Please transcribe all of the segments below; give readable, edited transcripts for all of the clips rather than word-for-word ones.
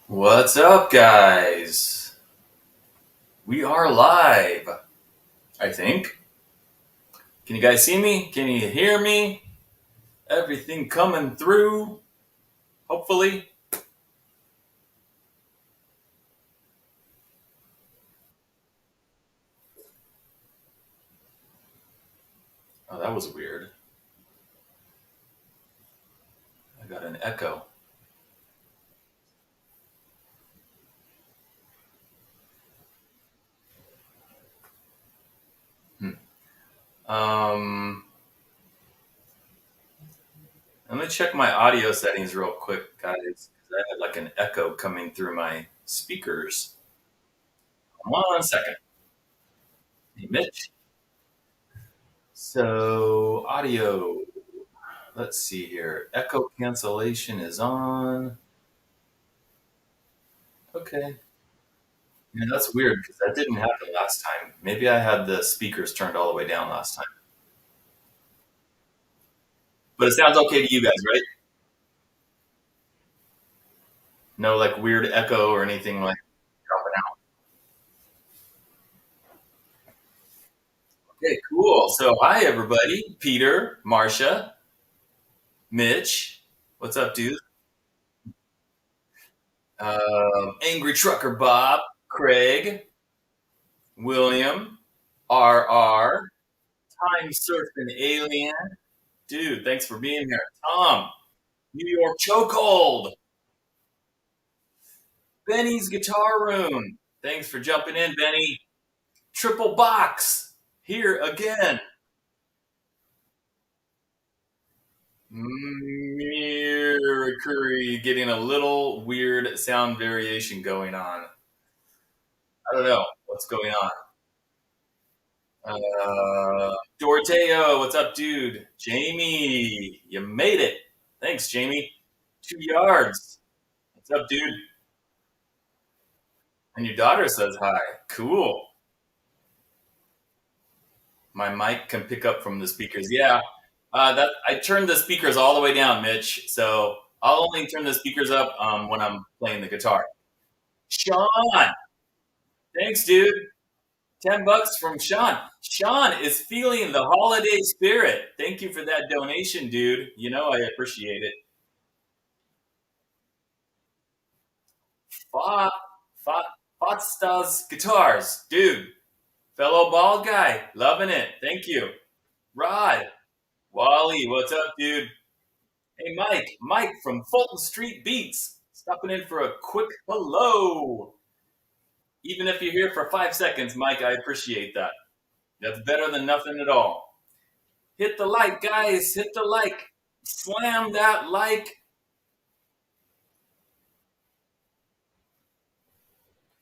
What's up, guys? We are live, I think. Can you guys see me? Can you hear me? Everything coming through, hopefully. Oh, that was weird. I got an echo. Hmm. Um, Let me check my audio settings real quick, guys, because I had like an echo coming through my speakers. 1 second. Hey, Mitch. So, audio. Let's see here. Echo cancellation is on. Okay. Yeah, that's weird because that didn't happen last time. Maybe I had the speakers turned all the way down last time. But it sounds okay to you guys, right? No like weird echo or anything like dropping out. Okay, cool. So hi everybody. Peter, Marcia, Mitch. What's up, dude? Angry Trucker Bob, Craig, William, RR, Time Surfing Alien. Dude, thanks for being here. Tom, New York Chokehold, Benny's Guitar Room. Thanks for jumping in, Benny. Triple Box here again. Mercury getting a little weird sound variation going on. I don't know what's going on. Dorteo, what's up, dude? Jamie, you made it. Thanks, Jamie. 2 yards. What's up, dude? And your daughter says hi. Cool. My mic can pick up from the speakers. Yeah, that I turned the speakers all the way down, Mitch. So I'll only turn the speakers up when I'm playing the guitar. Sean, thanks, dude. $10 from Sean. Sean is feeling the holiday spirit. Thank you for that donation, dude. You know I appreciate it. Fa, fa, Fatstas guitars, dude. Fellow bald guy, loving it. Thank you. Rod, Wally, what's up, dude? Hey, Mike from Fulton Street Beats, stopping in for a quick hello. Even if you're here for 5 seconds, Mike, I appreciate that. That's better than nothing at all. Hit the like, guys. Hit the like. Slam that like.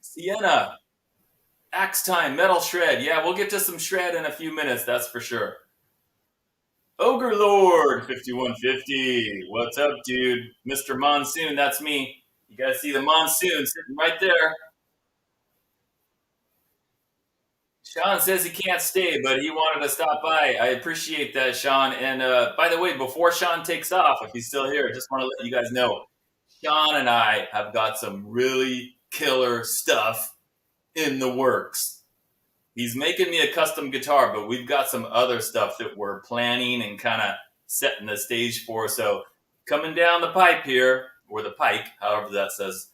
Sienna, Axe Time, Metal Shred. Yeah, we'll get to some shred in a few minutes, that's for sure. Ogre Lord 5150. What's up, dude? Mr. Monsoon, that's me. You guys see the Monsoon sitting right there. Sean says he can't stay, but he wanted to stop by. I appreciate that, Sean. And by the way, before Sean takes off, if he's still here, I just want to let you guys know Sean and I have got some really killer stuff in the works. He's making me a custom guitar, but we've got some other stuff that we're planning and kind of setting the stage for. So coming down the pipe here, or the pike, however that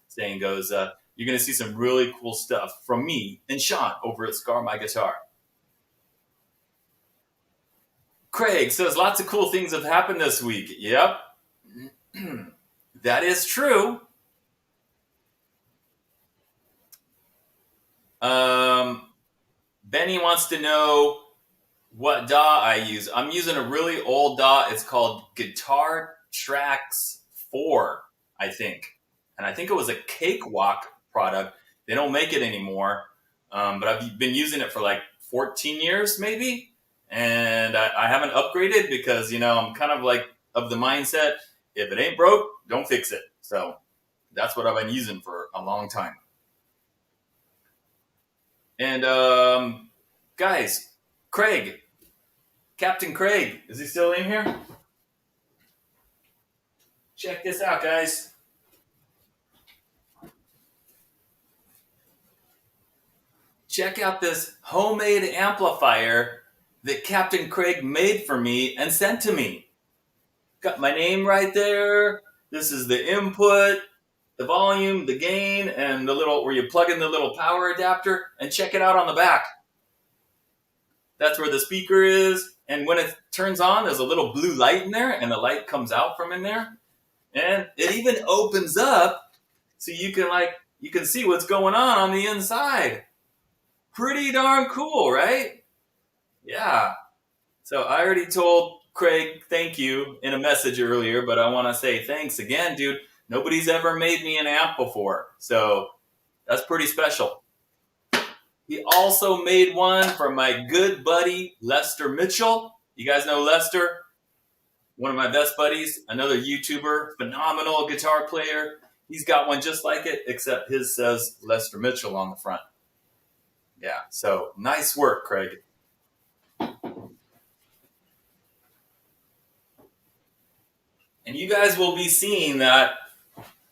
saying goes, you're going to see some really cool stuff from me and Sean over at Scar My Guitar. Craig says lots of cool things have happened this week. Yep, that is true. Um, Benny wants to know what DAW I use. I'm using a really old DAW. It's called Guitar Tracks 4, I think. And I think it was a Cakewalk product. They don't make it anymore. But I've been using it for like 14 years, maybe. And I haven't upgraded because, I'm kind of like of the mindset if it ain't broke, don't fix it. So that's what I've been using for a long time. And guys, Craig, Captain Craig, is he still in here? Check this out, guys. check out this homemade amplifier that Captain Craig made for me and sent to me. Got my name right there. This is the input, the volume, the gain, and the little where you plug in the little power adapter, and check it out on the back. That's where the speaker is, and when it turns on, there's a little blue light in there, and the light comes out from in there, and it even opens up so you can see what's going on the inside. Pretty darn cool, right? Yeah. So I already told Craig thank you in a message earlier, but I want to say thanks again, dude. Nobody's ever made me an amp before, so that's pretty special. He also made one for my good buddy, Lester Mitchell. You guys know Lester? One of my best buddies, another YouTuber, phenomenal guitar player. He's got one just like it, except his says Lester Mitchell on the front. Yeah, so nice work, Craig. And you guys will be seeing that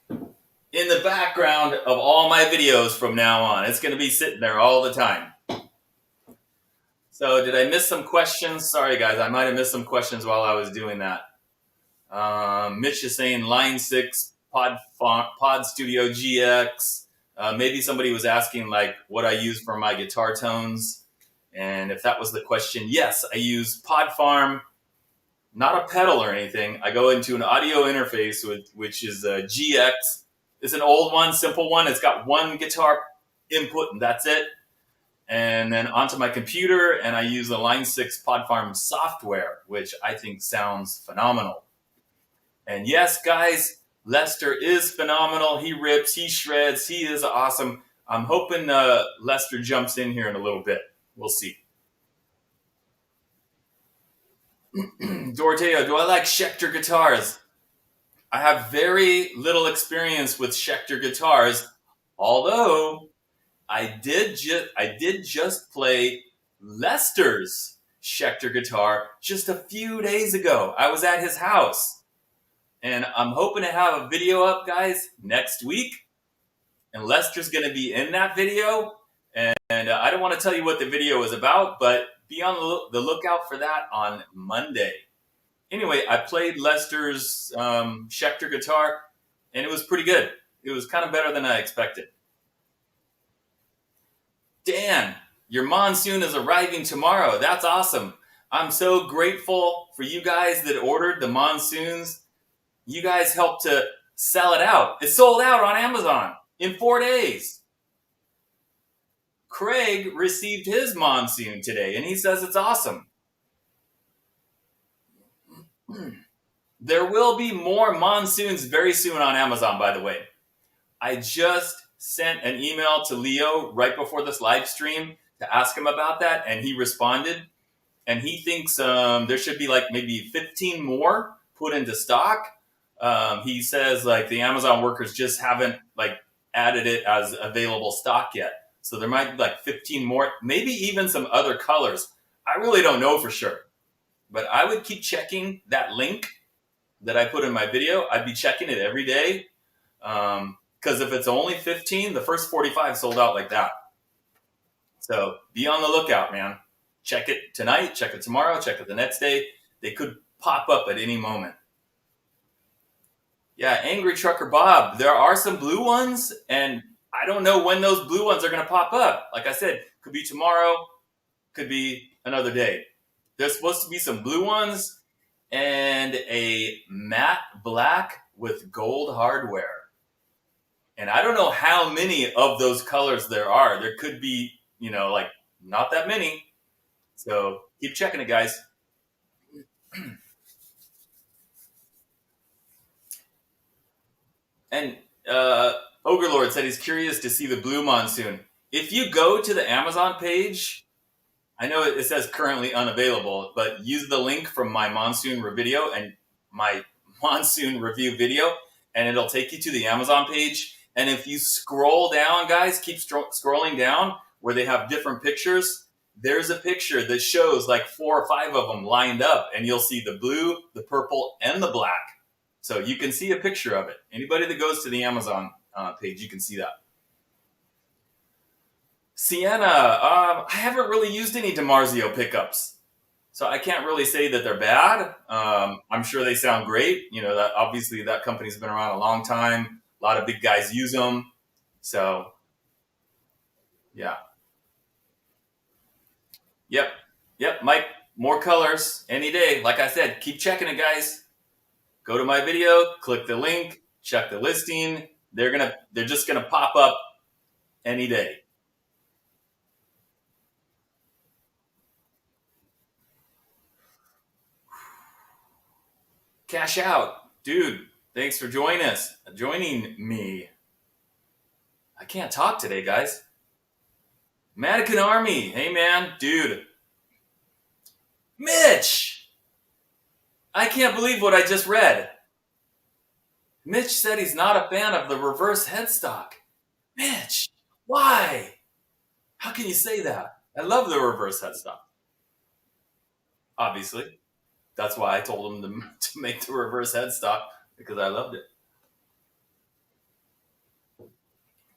in the background of all my videos from now on. It's going to be sitting there all the time. So did I miss some questions? Sorry, guys. I might have missed some questions while I was doing that. Mitch is saying Line 6 Pod Studio GX. Maybe somebody was asking like what I use for my guitar tones. And if that was the question, yes, I use Pod Farm. Not a pedal or anything. I go into an audio interface, which is a GX. It's an old one, simple one. It's got one guitar input, and that's it. And then onto my computer, and I use the Line 6 Pod Farm software, which I think sounds phenomenal. And yes, guys, Lester is phenomenal. He rips, he shreds, he is awesome. I'm hoping Lester jumps in here in a little bit. We'll see. Doroteo, do I like Schecter guitars? I have very little experience with Schecter guitars, although I did just play Lester's Schecter guitar just a few days ago. I was at his house, and I'm hoping to have a video up, guys, next week. And Lester's going to be in that video, and I don't want to tell you what the video is about, but be on the lookout for that on Monday. Anyway, I played Lester's Schecter guitar, and it was pretty good. It was kind of better than I expected. Dan, your Monsoon is arriving tomorrow. That's awesome. I'm so grateful for you guys that ordered the Monsoons. You guys helped to sell it out. It sold out on Amazon in 4 days. Craig received his Monsoon today, and he says it's awesome. There will be more Monsoons very soon on Amazon, by the way. I just sent an email to Leo right before this live stream to ask him about that, and he responded. And he thinks there should be like maybe 15 more put into stock. He says like the Amazon workers just haven't like added it as available stock yet. So there might be like 15 more, maybe even some other colors. I really don't know for sure. But I would keep checking that link that I put in my video. I'd be checking it every day. Because if it's only 15, the first 45 sold out like that. So be on the lookout, man. Check it tonight, check it tomorrow, check it the next day. They could pop up at any moment. Yeah, Angry Trucker Bob, there are some blue ones, and I don't know when those blue ones are going to pop up. Like I said, could be tomorrow, could be another day. There's supposed to be some blue ones and a matte black with gold hardware. And I don't know how many of those colors there are. There could be, like not that many. So keep checking it, guys. And Ogre Lord said he's curious to see the blue Monsoon. If you go to the Amazon page, I know it says currently unavailable, but use the link from my Monsoon video and my Monsoon review video, and it'll take you to the Amazon page. And if you scroll down, guys, keep scrolling down where they have different pictures. There's a picture that shows like 4 or 5 of them lined up, and you'll see the blue, the purple, and the black. So you can see a picture of it. Anybody that goes to the Amazon page, you can see that. Sienna, I haven't really used any DiMarzio pickups, so I can't really say that they're bad. I'm sure they sound great. You know, that obviously that company's been around a long time. A lot of big guys use them. So yeah, yep, yep, Mike. More colors any day. Like I said, keep checking it, guys. Go to my video, click the link, check the listing. They're just gonna pop up any day. Cash out, dude. Thanks for joining me. I can't talk today, guys. Mannequin Army. Hey, man, dude. Mitch. I can't believe what I just read. Mitch said he's not a fan of the reverse headstock. Mitch, why? How can you say that? I love the reverse headstock. Obviously, that's why I told him to make the reverse headstock because I loved it.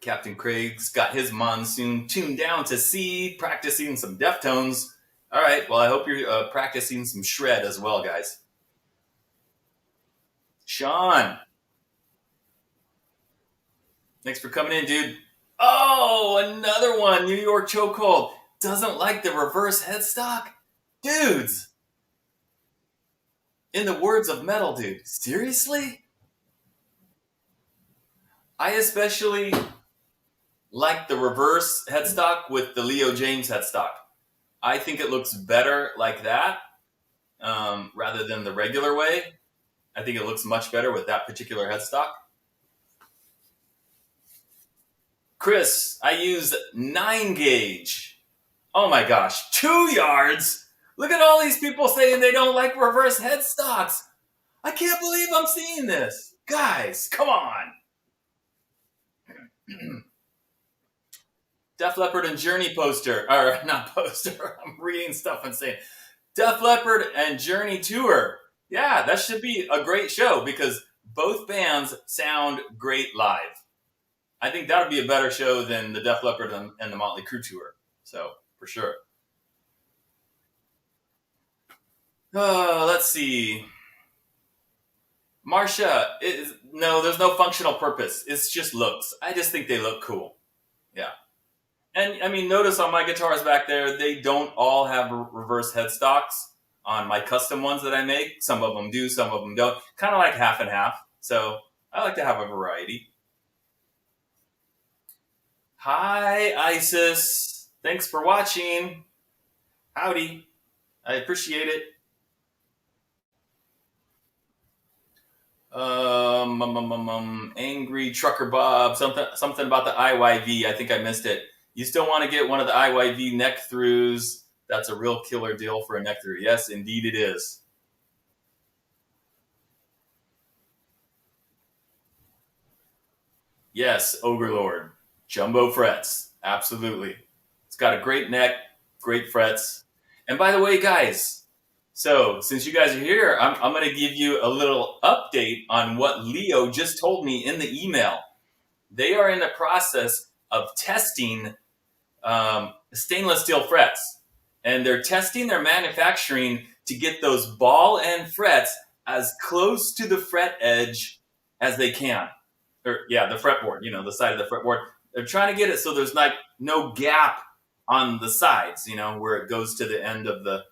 Captain Craig's got his Monsoon tuned down to C, practicing some Deftones. All right, well, I hope you're practicing some shred as well, guys. Sean, thanks for coming in, dude. Oh, another one. New York chokehold. Doesn't like the reverse headstock? Dudes, in the words of metal, dude, seriously? I especially like the reverse headstock with the Leo James headstock. I think it looks better like that rather than the regular way. I think it looks much better with that particular headstock. Chris, I use 9 gauge. Oh my gosh, 2 yards? Look at all these people saying they don't like reverse headstocks. I can't believe I'm seeing this. Guys, come on. Def Leppard and Journey poster, or not poster, I'm reading stuff and saying Def Leppard and Journey tour. Yeah, that should be a great show because both bands sound great live. I think that would be a better show than the Def Leppard and the Motley Crue tour. So, for sure. Let's see. Marsha, no, there's no functional purpose. It's just looks. I just think they look cool. Yeah. And I mean, notice on my guitars back there, they don't all have reverse headstocks on my custom ones that I make. Some of them do, some of them don't. Kind of like half and half. So I like to have a variety. Hi, Isis. Thanks for watching. Howdy. I appreciate it. Angry Trucker Bob. Something about the IYV. I think I missed it. You still want to get one of the IYV neck throughs. That's a real killer deal for a neck through. Yes, indeed it is. Yes, Ogre Lord. Jumbo frets. Absolutely. It's got a great neck, great frets. And by the way, guys, so since you guys are here, I'm going to give you a little update on what Leo just told me in the email. They are in the process of testing stainless steel frets. And they're testing their manufacturing to get those ball end frets as close to the fret edge as they can. Or yeah, the fretboard, the side of the fretboard. They're trying to get it so there's like no gap on the sides, where it goes to the end of the,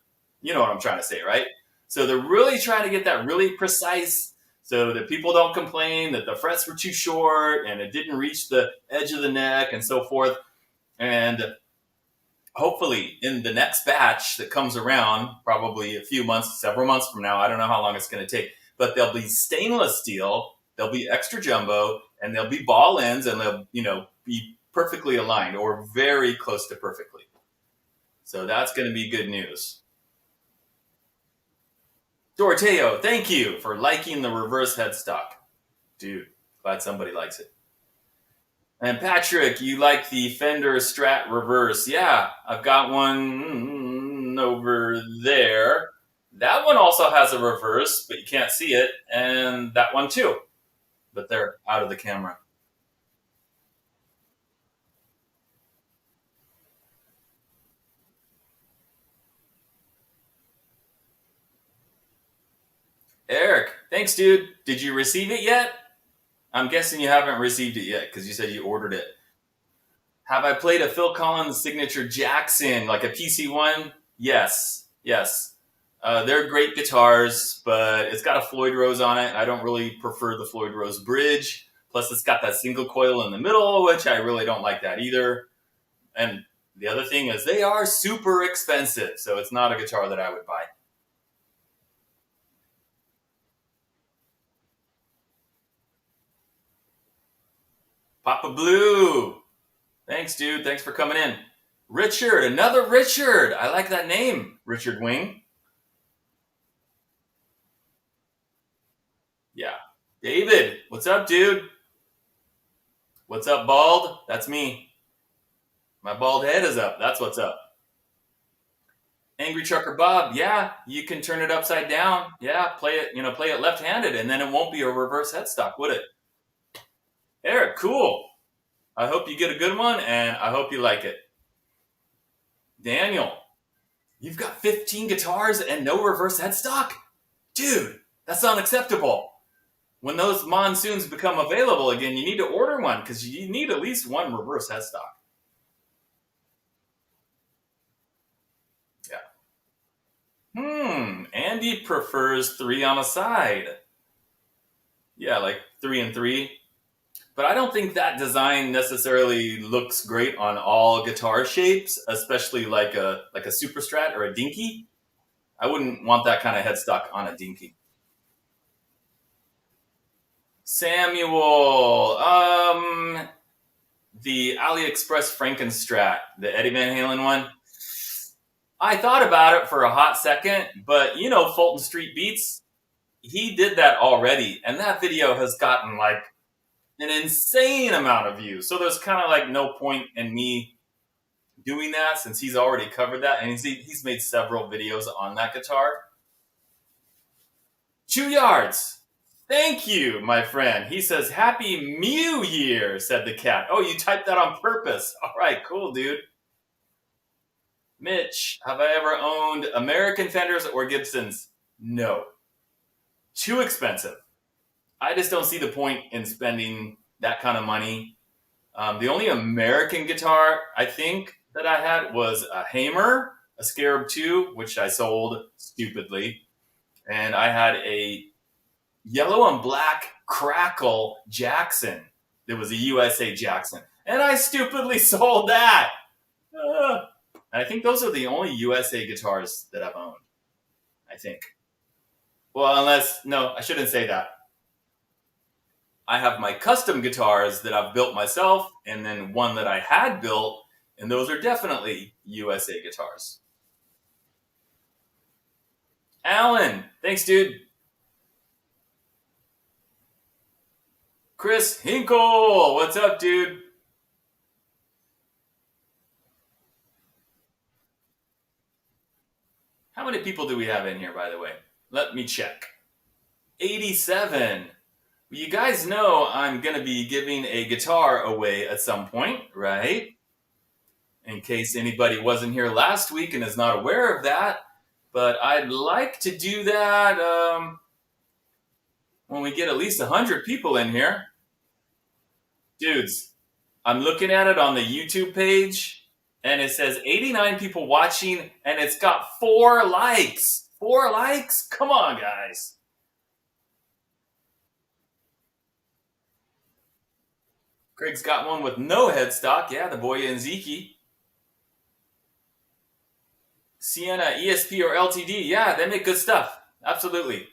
you know what I'm trying to say, right? So they're really trying to get that really precise so that people don't complain that the frets were too short and it didn't reach the edge of the neck and so forth. And hopefully in the next batch that comes around, probably a few months, several months from now, I don't know how long it's going to take, but they'll be stainless steel, they'll be extra jumbo, and they'll be ball ends, and they'll, be perfectly aligned or very close to perfectly. So that's going to be good news. Doroteo, thank you for liking the reverse headstock. Dude, glad somebody likes it. And Patrick, you like the Fender Strat reverse. Yeah, I've got one over there. That one also has a reverse, but you can't see it. And that one too. But they're out of the camera. Eric, thanks, dude. Did you receive it yet? I'm guessing you haven't received it yet because you said you ordered it. Have I played a Phil Collins signature Jackson, like a PC one? Yes, yes. They're great guitars, but it's got a Floyd Rose on it. I don't really prefer the Floyd Rose bridge. Plus, it's got that single coil in the middle, which I really don't like that either. And the other thing is, they are super expensive, so it's not a guitar that I would buy. Papa Blue, thanks, dude. Thanks for coming in. Richard, another Richard. I like that name, Richard Wing. Yeah. David, what's up, dude? What's up, bald? That's me. My bald head is up. That's what's up. Angry Trucker Bob, yeah, you can turn it upside down. Yeah, play it left-handed, and then it won't be a reverse headstock, would it? Eric, cool. I hope you get a good one, and I hope you like it. Daniel, you've got 15 guitars and no reverse headstock? Dude, that's unacceptable. When those Monsoons become available again, you need to order one because you need at least one reverse headstock. Yeah. Andy prefers three on a side. Yeah, like 3 and 3. But I don't think that design necessarily looks great on all guitar shapes, especially like a Super Strat or a Dinky. I wouldn't want that kind of headstock on a Dinky. Samuel, the AliExpress Frankenstrat, the Eddie Van Halen one. I thought about it for a hot second, but Fulton Street Beats, he did that already, and that video has gotten like an insane amount of views. So there's kind of like no point in me doing that since he's already covered that, and he's made several videos on that guitar. 2 yards. Thank you, my friend. He says, Happy Mew Year, said the cat. Oh, you typed that on purpose. All right, cool, dude. Mitch, have I ever owned American Fenders or Gibsons? No. Too expensive. I just don't see the point in spending that kind of money. The only American guitar I think that I had was a Hamer, a Scarab 2, which I sold stupidly. And I had a yellow and black Crackle Jackson. It was a USA Jackson. And I stupidly sold that. I think those are the only USA guitars that I've owned. I think. Well, no, I shouldn't say that. I have my custom guitars that I've built myself, and then one that I had built, and those are definitely USA guitars. Alan, thanks, dude. Chris Hinkle, what's up, dude? How many people do we have in here, by the way? Let me check. 87. Well, you guys know I'm going to be giving a guitar away at some point, right? In case anybody wasn't here last week and is not aware of that. But I'd like to do that when we get at least 100 people in here. Dudes, I'm looking at it on the YouTube page, and it says 89 people watching, and it's got 4 likes. 4 likes? Come on, guys. Craig's got one with no headstock. Yeah, the Boya and Ziki. Sienna, ESP, or LTD. Yeah, they make good stuff. Absolutely.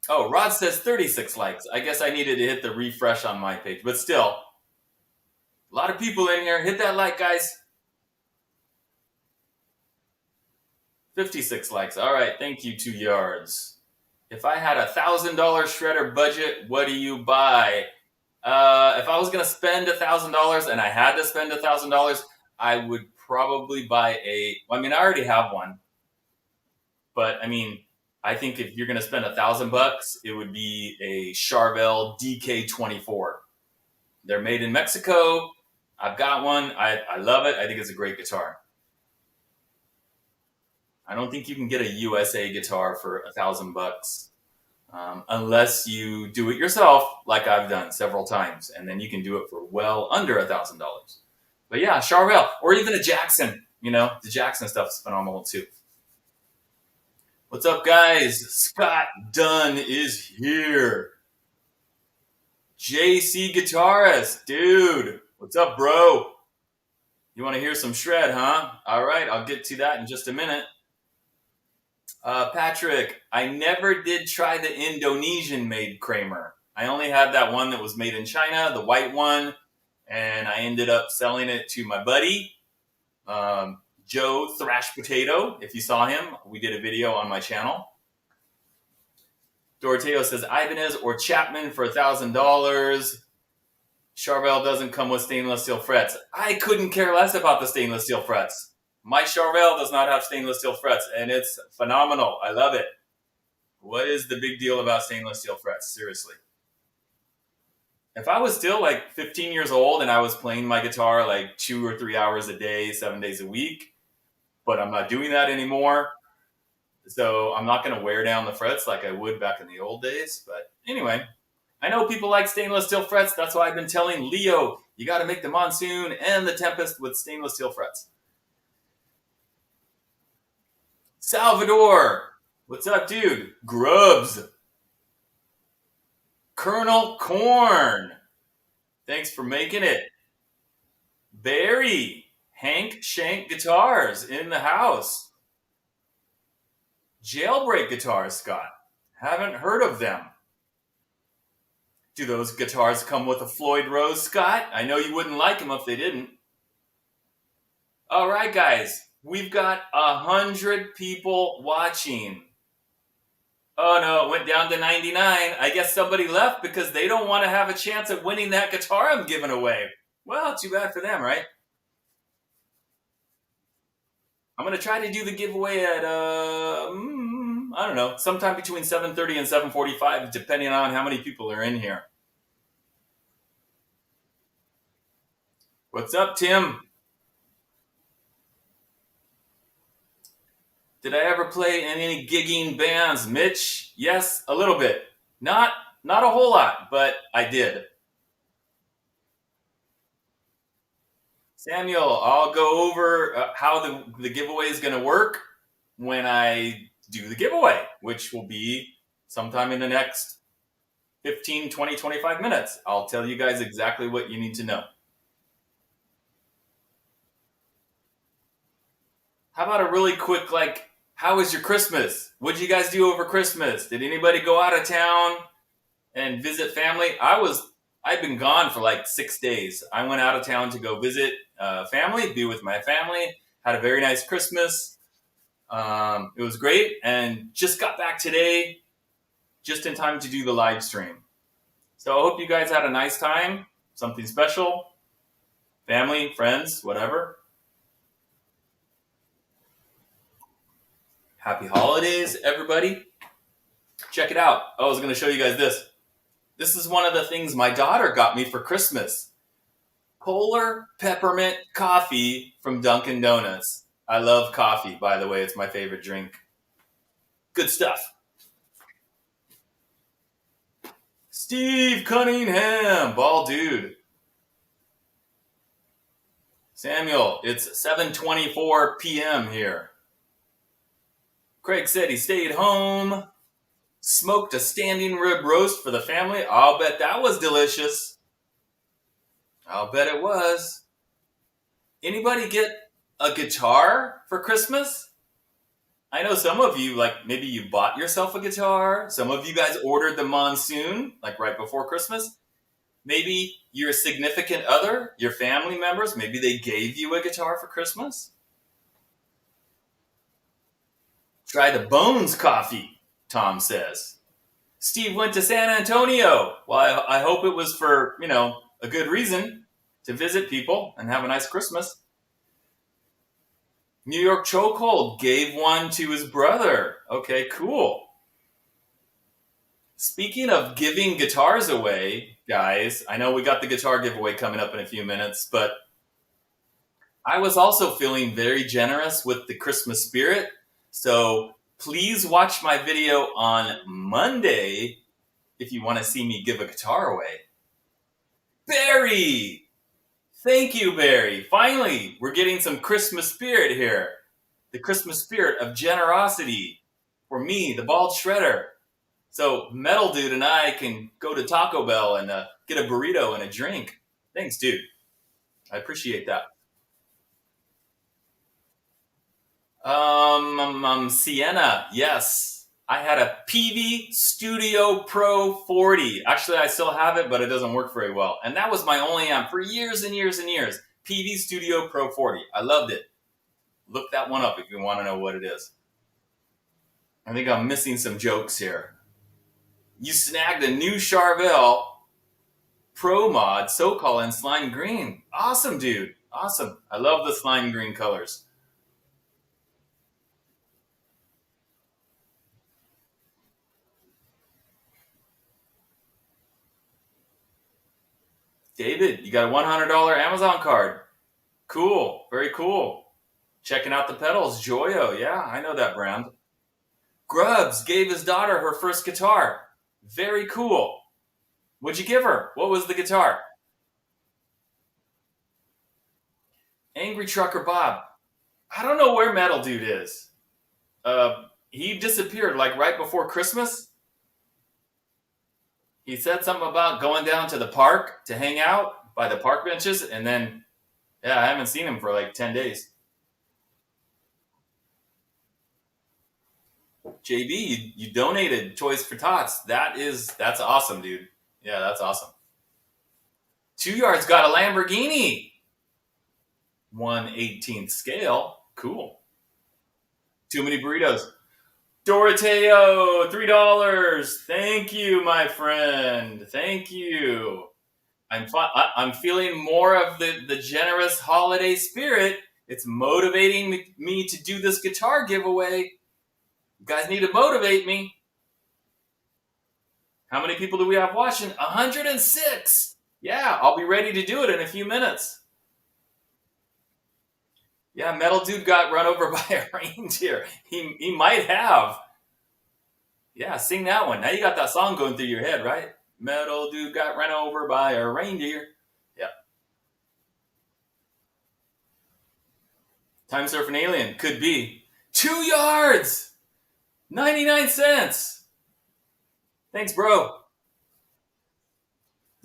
Oh, Rod says 36 likes. I guess I needed to hit the refresh on my page. But still, a lot of people in here. Hit that like, guys. 56 likes. All right. Thank you, 2 yards. If I had $1,000 shredder budget, what do you buy? If I was going to spend $1,000 and I had to spend $1,000, I would probably buy I already have one. But, I think if you're going to spend $1,000, it would be a Charvel DK24. They're made in Mexico. I've got one. I love it. I think it's a great guitar. I don't think you can get a USA guitar for $1,000 unless you do it yourself, like I've done several times, and then you can do it for well under $1,000. But yeah, Charvel or even a Jackson. The Jackson stuff is phenomenal too. What's up, guys? Scott Dunn is here. JC Guitarist, dude. What's up, bro? You want to hear some shred, huh? All right, I'll get to that in just a minute. Patrick, I never did try the Indonesian-made Kramer. I only had that one that was made in China, the white one, and I ended up selling it to my buddy, Joe Thrash Potato. If you saw him, we did a video on my channel. Doroteo says Ibanez or Chapman for $1,000. Charvel doesn't come with stainless steel frets. I couldn't care less about the stainless steel frets. My Charvel does not have stainless steel frets, and it's phenomenal. I love it. What is the big deal about stainless steel frets? Seriously. If I was still like 15 years old and I was playing my guitar like 2 or 3 hours a day, 7 days a week, but I'm not doing that anymore, so I'm not going to wear down the frets like I would back in the old days. But anyway, I know people like stainless steel frets. That's why I've been telling Leo, you got to make the Monsoon and the Tempest with stainless steel frets. Salvador, what's up, dude? Grubs. Colonel Corn, thanks for making it. Barry, Hank Shank Guitars in the house. Jailbreak Guitars, Scott. Haven't heard of them. Do those guitars come with a Floyd Rose, Scott? I know you wouldn't like them if they didn't. All right, guys. We've got 100 people watching. Oh no, it went down to 99. I guess somebody left because they don't want to have a chance of winning that guitar I'm giving away. Well, too bad for them, right? I'm going to try to do the giveaway at, I don't know, sometime between 7:30 and 7:45, depending on how many people are in here. What's up, Tim? Did I ever play in any gigging bands, Mitch? Yes, a little bit. Not a whole lot, but I did. Samuel, I'll go over how the giveaway is going to work when I do the giveaway, which will be sometime in the next 15, 20, 25 minutes. I'll tell you guys exactly what you need to know. How about a really quick, how was your Christmas? What did you guys do over Christmas? Did anybody go out of town and visit family? I've been gone for like 6 days. I went out of town to go visit family, be with my family, had a very nice Christmas. It was great, and just got back today, just in time to do the live stream. So I hope you guys had a nice time, something special, family, friends, whatever. Happy holidays, everybody. Check it out. I was going to show you guys this. This is one of the things my daughter got me for Christmas. Polar peppermint coffee from Dunkin' Donuts. I love coffee, by the way. It's my favorite drink. Good stuff. Steve Cunningham, ball dude. Samuel, it's 7:24 p.m. here. Craig said he stayed home, smoked a standing rib roast for the family. I'll bet that was delicious. I'll bet it was. Anybody get a guitar for Christmas? I know some of you, maybe you bought yourself a guitar. Some of you guys ordered the Monsoon, right before Christmas. Maybe your significant other, your family members, maybe they gave you a guitar for Christmas. Try the Bones coffee, Tom says. Steve went to San Antonio. Well, I hope it was for, a good reason to visit people and have a nice Christmas. New York Chokehold gave one to his brother. Okay, cool. Speaking of giving guitars away, guys, I know we got the guitar giveaway coming up in a few minutes, but I was also feeling very generous with the Christmas spirit. So please watch my video on Monday if you want to see me give a guitar away. Barry! Thank you, Barry. Finally, we're getting some Christmas spirit here. The Christmas spirit of generosity for me, the bald shredder. So Metal Dude and I can go to Taco Bell and get a burrito and a drink. Thanks, dude. I appreciate that. Sienna, yes. I had a PV Studio Pro 40. Actually, I still have it, but it doesn't work very well. And that was my only amp for years and years and years. PV Studio Pro 40. I loved it. Look that one up if you want to know what it is. I think I'm missing some jokes here. You snagged a new Charvel Pro Mod SoCal in slime green. Awesome, dude. Awesome. I love the slime green colors. David, you got a $100 Amazon card. Cool. Very cool. Checking out the pedals. Joyo. Yeah, I know that brand. Grubbs gave his daughter her first guitar. Very cool. What'd you give her? What was the guitar? Angry Trucker Bob. I don't know where Metal Dude is. He disappeared like right before Christmas. He said something about going down to the park to hang out by the park benches, and then, yeah, I haven't seen him for like 10 days. JB, you donated Toys for Tots. That's awesome, dude. Yeah, that's awesome. 2 Yards got a Lamborghini. 1/18th scale. Cool. Too many burritos. Doroteo, $3. Thank you, my friend. Thank you. I'm feeling more of the generous holiday spirit. It's motivating me to do this guitar giveaway. You guys need to motivate me. How many people do we have watching? 106. Yeah, I'll be ready to do it in a few minutes. Yeah, Metal Dude got run over by a reindeer. He might have. Yeah, sing that one. Now you got that song going through your head, right? Metal Dude got run over by a reindeer. Yeah. Time Surfing Alien. Could be. 2 yards! 99 cents. Thanks, bro.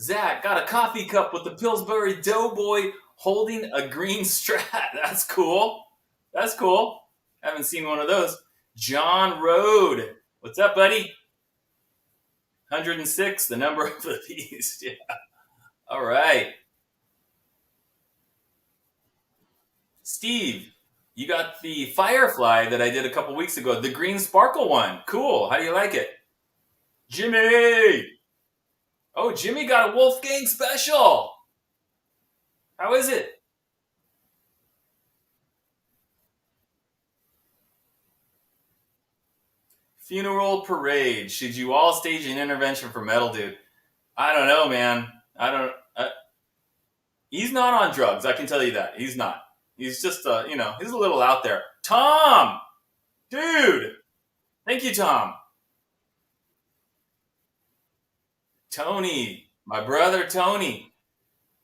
Zach got a coffee cup with the Pillsbury Doughboy holding a green Strat. That's cool. That's cool. Haven't seen one of those. John Road. What's up, buddy? 106, the number of the beast. Yeah. All right. Steve, you got the Firefly that I did a couple weeks ago, the green sparkle one. Cool. How do you like it? Jimmy! Oh, Jimmy got a Wolfgang special. How is it? Funeral parade. Should you all stage an intervention for Metal Dude? I don't know, man. I don't. He's not on drugs. I can tell you that. He's not. He's just, he's a little out there. Tom, dude. Thank you, Tom. Tony, my brother Tony.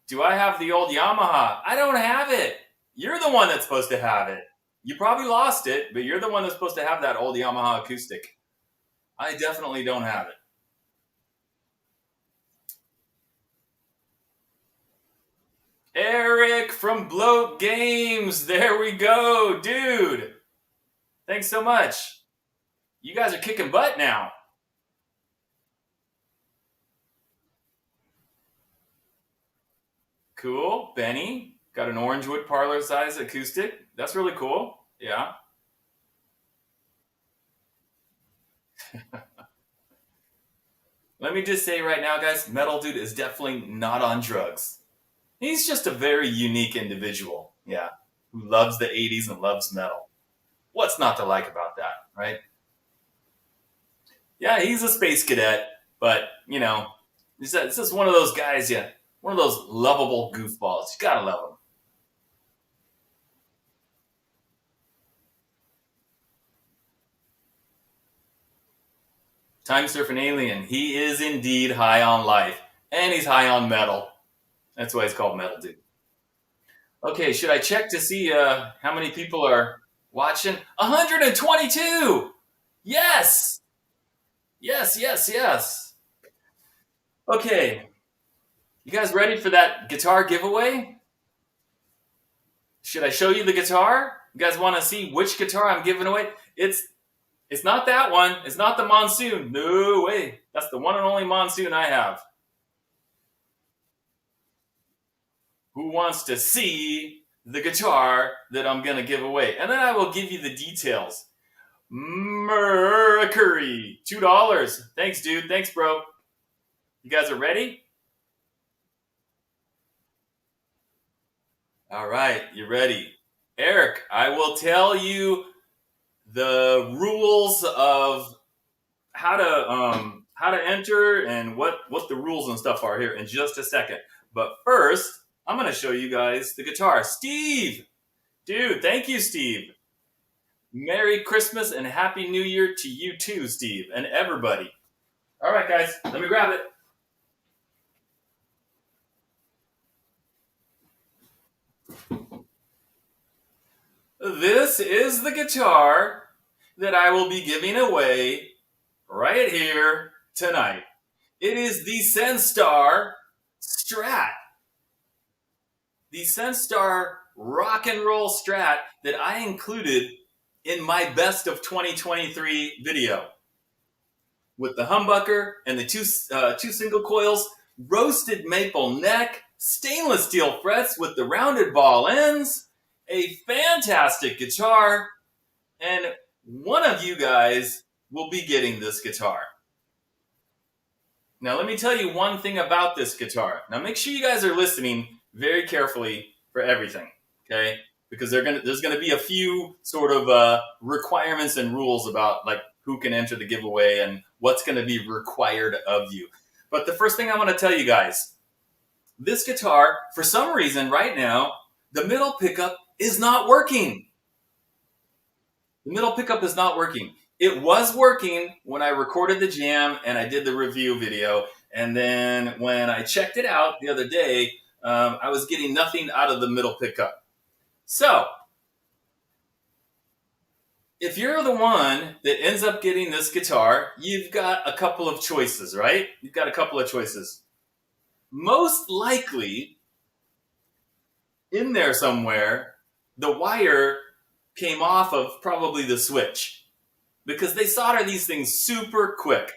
Do I have the old Yamaha? I don't have it. You're the one that's supposed to have it. You probably lost it, but you're the one that's supposed to have that old Yamaha acoustic. I definitely don't have it. Eric from Bloat Games. There we go, dude. Thanks so much. You guys are kicking butt now. Cool. Benny got an Orangewood parlor size acoustic. That's really cool. Yeah. Let me just say right now, guys, Metal Dude is definitely not on drugs. He's just a very unique individual. Yeah. Who loves the 80s and loves metal. What's not to like about that, right? Yeah, he's a space cadet, but, he's just one of those guys, yeah. One of those lovable goofballs. You gotta love him. Time surfing alien. He is indeed high on life, and he's high on metal. That's why he's called Metal Dude. Okay, should I check to see how many people are watching? 122. Yes, yes, yes, yes. Okay, you guys ready for that guitar giveaway? Should I show you the guitar? You guys want to see which guitar I'm giving away? It's not that one. It's not the Monsoon. No way. That's the one and only Monsoon I have. Who wants to see the guitar that I'm going to give away? And then I will give you the details. Mercury, $2. Thanks, dude. Thanks, bro. You guys are ready? All right, you ready? Eric, I will tell you the rules of how to enter and what the rules and stuff are here in just a second. But first, I'm going to show you guys the guitar. Steve, dude, thank you, Steve. Merry Christmas and Happy New Year to you too, Steve, and everybody. All right, guys, let me grab it. This is the guitar that I will be giving away right here tonight. It is the Senstar Strat. The Senstar rock and roll Strat that I included in my best of 2023 video. With the humbucker and the two single coils, roasted maple neck, stainless steel frets with the rounded ball ends, a fantastic guitar, and one of you guys will be getting this guitar. Now, let me tell you one thing about this guitar. Now, make sure you guys are listening very carefully for everything, okay? Because there's gonna be a few sort of requirements and rules about like who can enter the giveaway and what's gonna be required of you. But the first thing I want to tell you guys, this guitar, for some reason right now, the middle pickup is not working. The middle pickup is not working. It was working when I recorded the jam and I did the review video. And then when I checked it out the other day, I was getting nothing out of the middle pickup. So, if you're the one that ends up getting this guitar, you've got a couple of choices, right? You've got a couple of choices. Most likely, in there somewhere, the wire came off of probably the switch, because they solder these things super quick,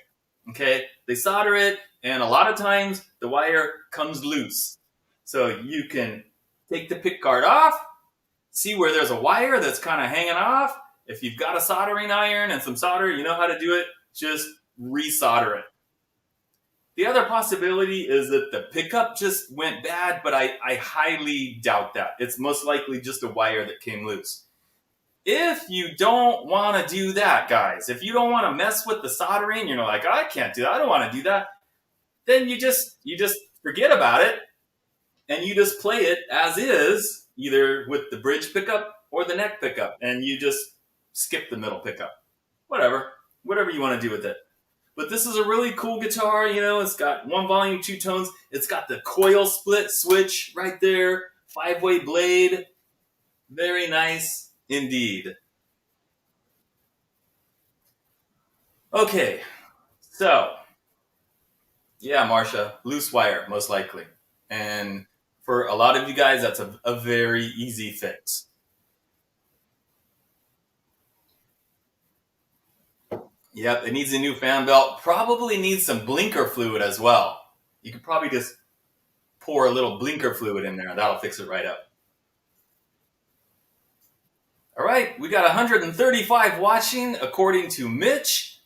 okay? They solder it, and a lot of times the wire comes loose. So you can take the pick guard off, see where there's a wire that's kind of hanging off. If you've got a soldering iron and some solder, you know how to do it, just resolder it. The other possibility is that the pickup just went bad, but I highly doubt that. It's most likely just a wire that came loose. If you don't want to do that, guys, if you don't want to mess with the soldering, you're like, I can't do that, I don't want to do that, then you just forget about it and you just play it as is, either with the bridge pickup or the neck pickup, and you just skip the middle pickup. Whatever you want to do with it. But this is a really cool guitar, you know, it's got 1 volume, 2 tones, it's got the coil split switch right there, 5-way blade, very nice indeed. Okay, so, yeah, Marsha, loose wire, most likely. And for a lot of you guys, that's a very easy fix. Yep, it needs a new fan belt. Probably needs some blinker fluid as well. You could probably just pour a little blinker fluid in there. That'll fix it right up. All right, we got 135 watching according to Mitch.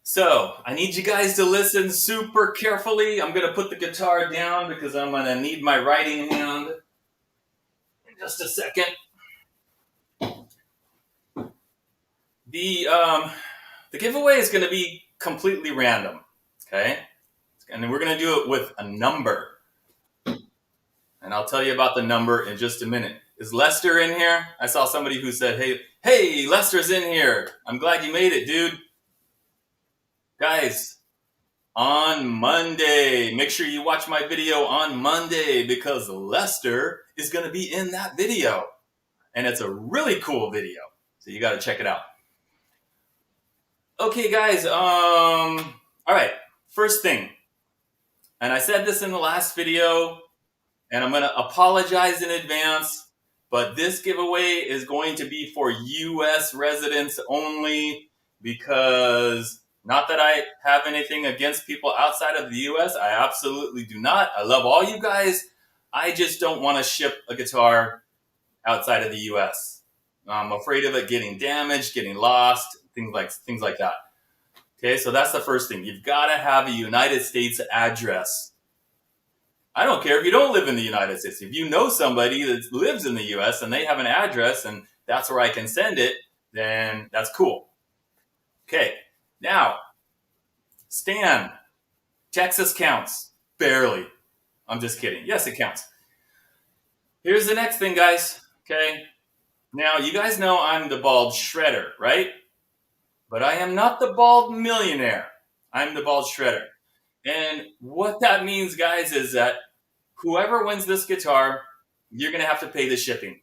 So I need you guys to listen super carefully. I'm going to put the guitar down because I'm going to need my writing hand in just a second. The giveaway is going to be completely random, okay? And we're going to do it with a number. And I'll tell you about the number in just a minute. Is Lester in here? I saw somebody who said, hey, Lester's in here. I'm glad you made it, dude. Guys, on Monday, make sure you watch my video on Monday because Lester is going to be in that video. And it's a really cool video. So you got to check it out. Okay, guys. All right. First thing, and I said this in the last video, and I'm going to apologize in advance, but this giveaway is going to be for U.S. residents only because not that I have anything against people outside of the U.S. I absolutely do not. I love all you guys. I just don't want to ship a guitar outside of the U.S. I'm afraid of it getting damaged, getting lost, things like that. Okay, so that's the first thing. You've got to have a United States address. I don't care if you don't live in the United States. If you know somebody that lives in the U.S. and they have an address and that's where I can send it, then that's cool. Okay, now, Stan, Texas counts. Barely. I'm just kidding. Yes, it counts. Here's the next thing, guys. Okay, now you guys know I'm the bald shredder, right? But I am not the bald millionaire. I'm the bald shredder. And what that means, guys, is that whoever wins this guitar, you're going to have to pay the shipping.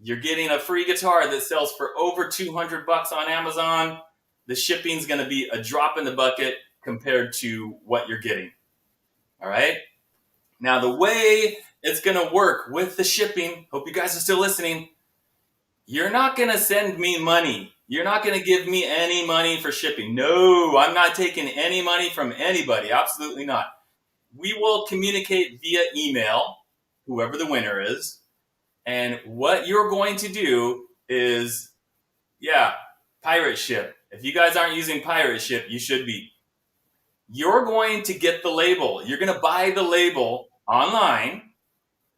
You're getting a free guitar that sells for over $200 on Amazon. The shipping's going to be a drop in the bucket compared to what you're getting. All right? Now, the way it's going to work with the shipping, hope you guys are still listening, you're not going to send me money. You're not going to give me any money for shipping. No, I'm not taking any money from anybody. Absolutely not. We will communicate via email, whoever the winner is. And what you're going to do is, pirate ship. If you guys aren't using pirate ship, you should be. You're going to get the label. You're going to buy the label online.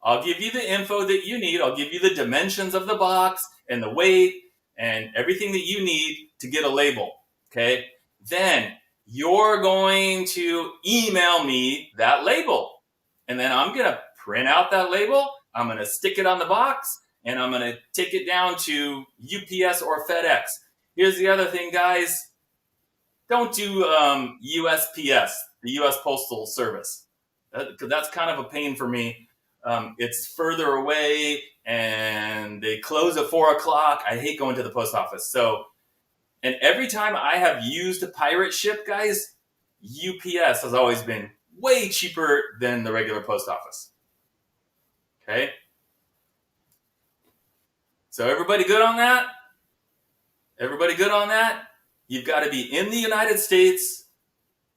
I'll give you the info that you need. I'll give you the dimensions of the box and the weight and everything that you need to get a label. Okay? Then you're going to email me that label. And then I'm going to print out that label. I'm going to stick it on the box. And I'm going to take it down to UPS or FedEx. Here's the other thing, guys. Don't do USPS, the U.S. Postal Service. That's kind of a pain for me. It's further away, and they close at 4 o'clock. I hate going to the post office. So, and every time I have used a pirate ship, guys, UPS has always been way cheaper than the regular post office. Okay? So everybody good on that? Everybody good on that? You've got to be in the United States.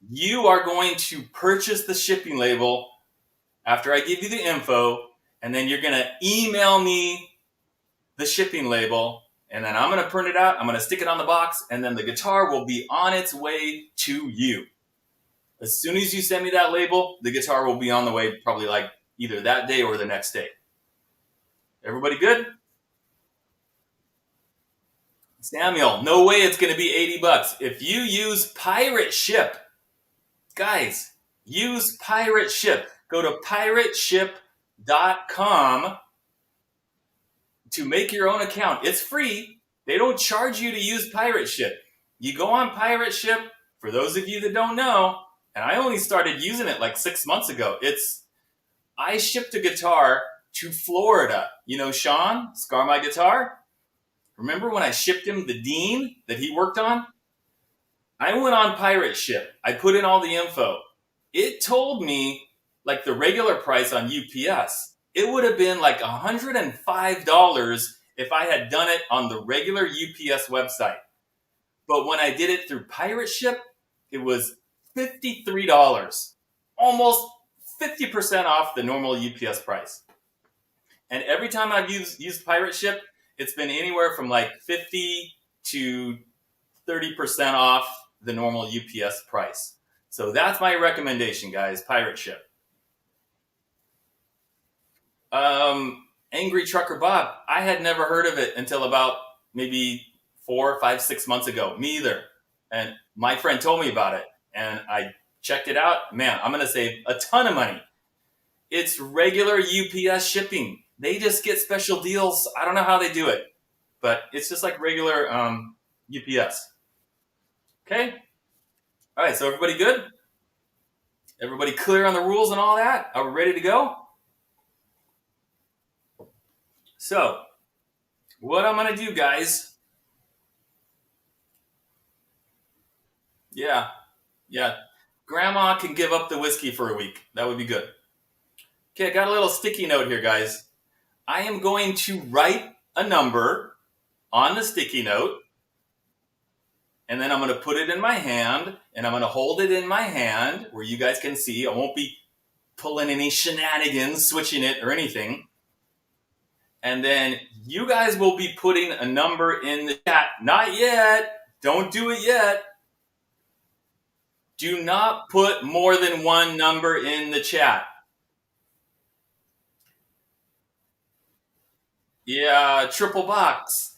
You are going to purchase the shipping label after I give you the info, and then you're going to email me the shipping label, and then I'm going to print it out. I'm going to stick it on the box, and then the guitar will be on its way to you. As soon as you send me that label, the guitar will be on the way probably like either that day or the next day. Everybody good? Samuel, no way it's going to be $80. If you use pirate ship, guys, use pirate ship. Go to pirateship.com to make your own account. It's free. They don't charge you to use pirate ship. You go on pirate ship. For those of you that don't know, and I only started using it like 6 months ago, I shipped a guitar to Florida. You know Sean, Scar My Guitar? Remember when I shipped him the Dean that he worked on? I went on pirate ship. I put in all the info. It told me like the regular price on UPS. It would have been like $105 if I had done it on the regular UPS website. But when I did it through pirate ship, it was $53. Almost 50% off the normal UPS price. And every time I've used pirate ship, it's been anywhere from like 50 to 30% off the normal UPS price. So that's my recommendation, guys, pirate ship. Angry Trucker Bob, I had never heard of it until about maybe 4, 5, 6 months ago. Me either. And my friend told me about it, and I checked it out. Man, I'm going to save a ton of money. It's regular UPS shipping. They just get special deals. I don't know how they do it, but it's just like regular UPS. Okay? All right, so everybody good? Everybody clear on the rules and all that? Are we ready to go? So, what I'm gonna do, guys? Yeah, yeah. Grandma can give up the whiskey for a week. That would be good. Okay, I got a little sticky note here, guys. I am going to write a number on the sticky note, and then I'm going to put it in my hand, and I'm going to hold it in my hand where you guys can see. I won't be pulling any shenanigans, switching it, or anything. And then you guys will be putting a number in the chat. Not yet. Don't do it yet. Do not put more than one number in the chat. Yeah, triple box.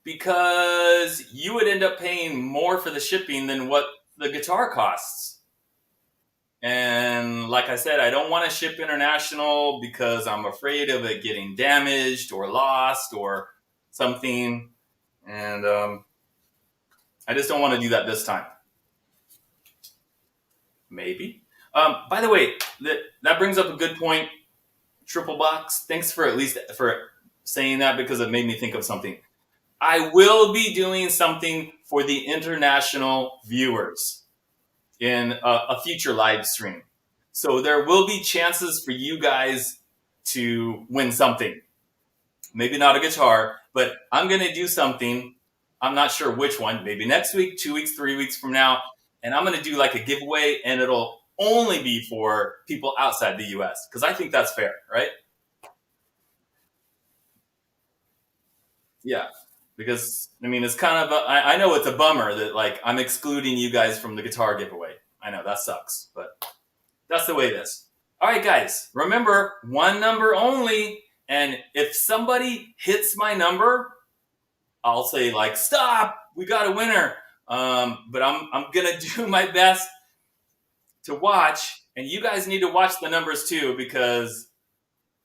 Because you would end up paying more for the shipping than what the guitar costs. And like I said, I don't want to ship international because I'm afraid of it getting damaged or lost or something. And I just don't want to do that this time. Maybe. By the way, that brings up a good point. Triple box. Thanks for at least for saying that because it made me think of something. I will be doing something for the international viewers in a future live stream. So there will be chances for you guys to win something. Maybe not a guitar, but I'm going to do something. I'm not sure which one. Maybe next week, 2 weeks, 3 weeks from now. And I'm going to do like a giveaway, and it'll only be for people outside the US because I think that's fair, right? Yeah. Because, I mean, it's kind of, I know it's a bummer that like I'm excluding you guys from the guitar giveaway. I know that sucks, but that's the way it is. All right, guys, remember one number only. And if somebody hits my number, I'll say like, stop, we got a winner. But I'm gonna do my best to watch, and you guys need to watch the numbers too because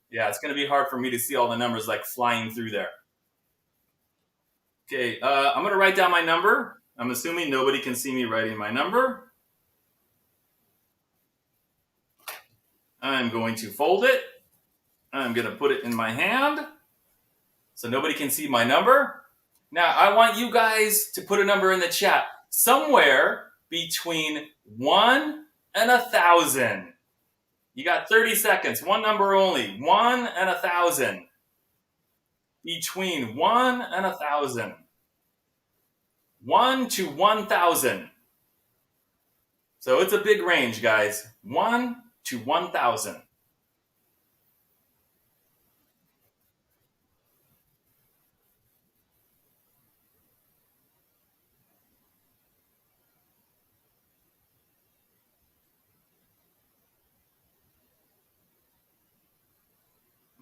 yeah, it's gonna be hard for me to see all the numbers like flying through there. Okay, I'm gonna write down my number. I'm assuming nobody can see me writing my number. I'm going to fold it. I'm gonna put it in my hand so nobody can see my number. Now, I want you guys to put a number in the chat somewhere between 1 and 1,000. You got 30 seconds, one number only, 1 and 1,000. Between 1 and 1,000. 1 to 1,000. So it's a big range, guys. 1 to 1,000.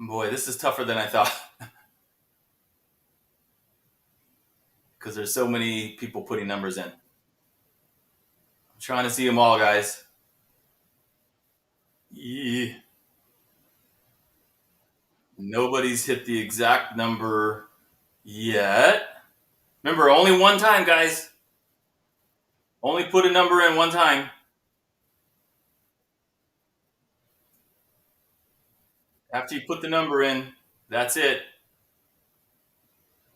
Boy, this is tougher than I thought. Because there's so many people putting numbers in. I'm trying to see them all, guys. Yeah. Nobody's hit the exact number yet. Remember, only one time, guys. Only put a number in one time. After you put the number in, that's it.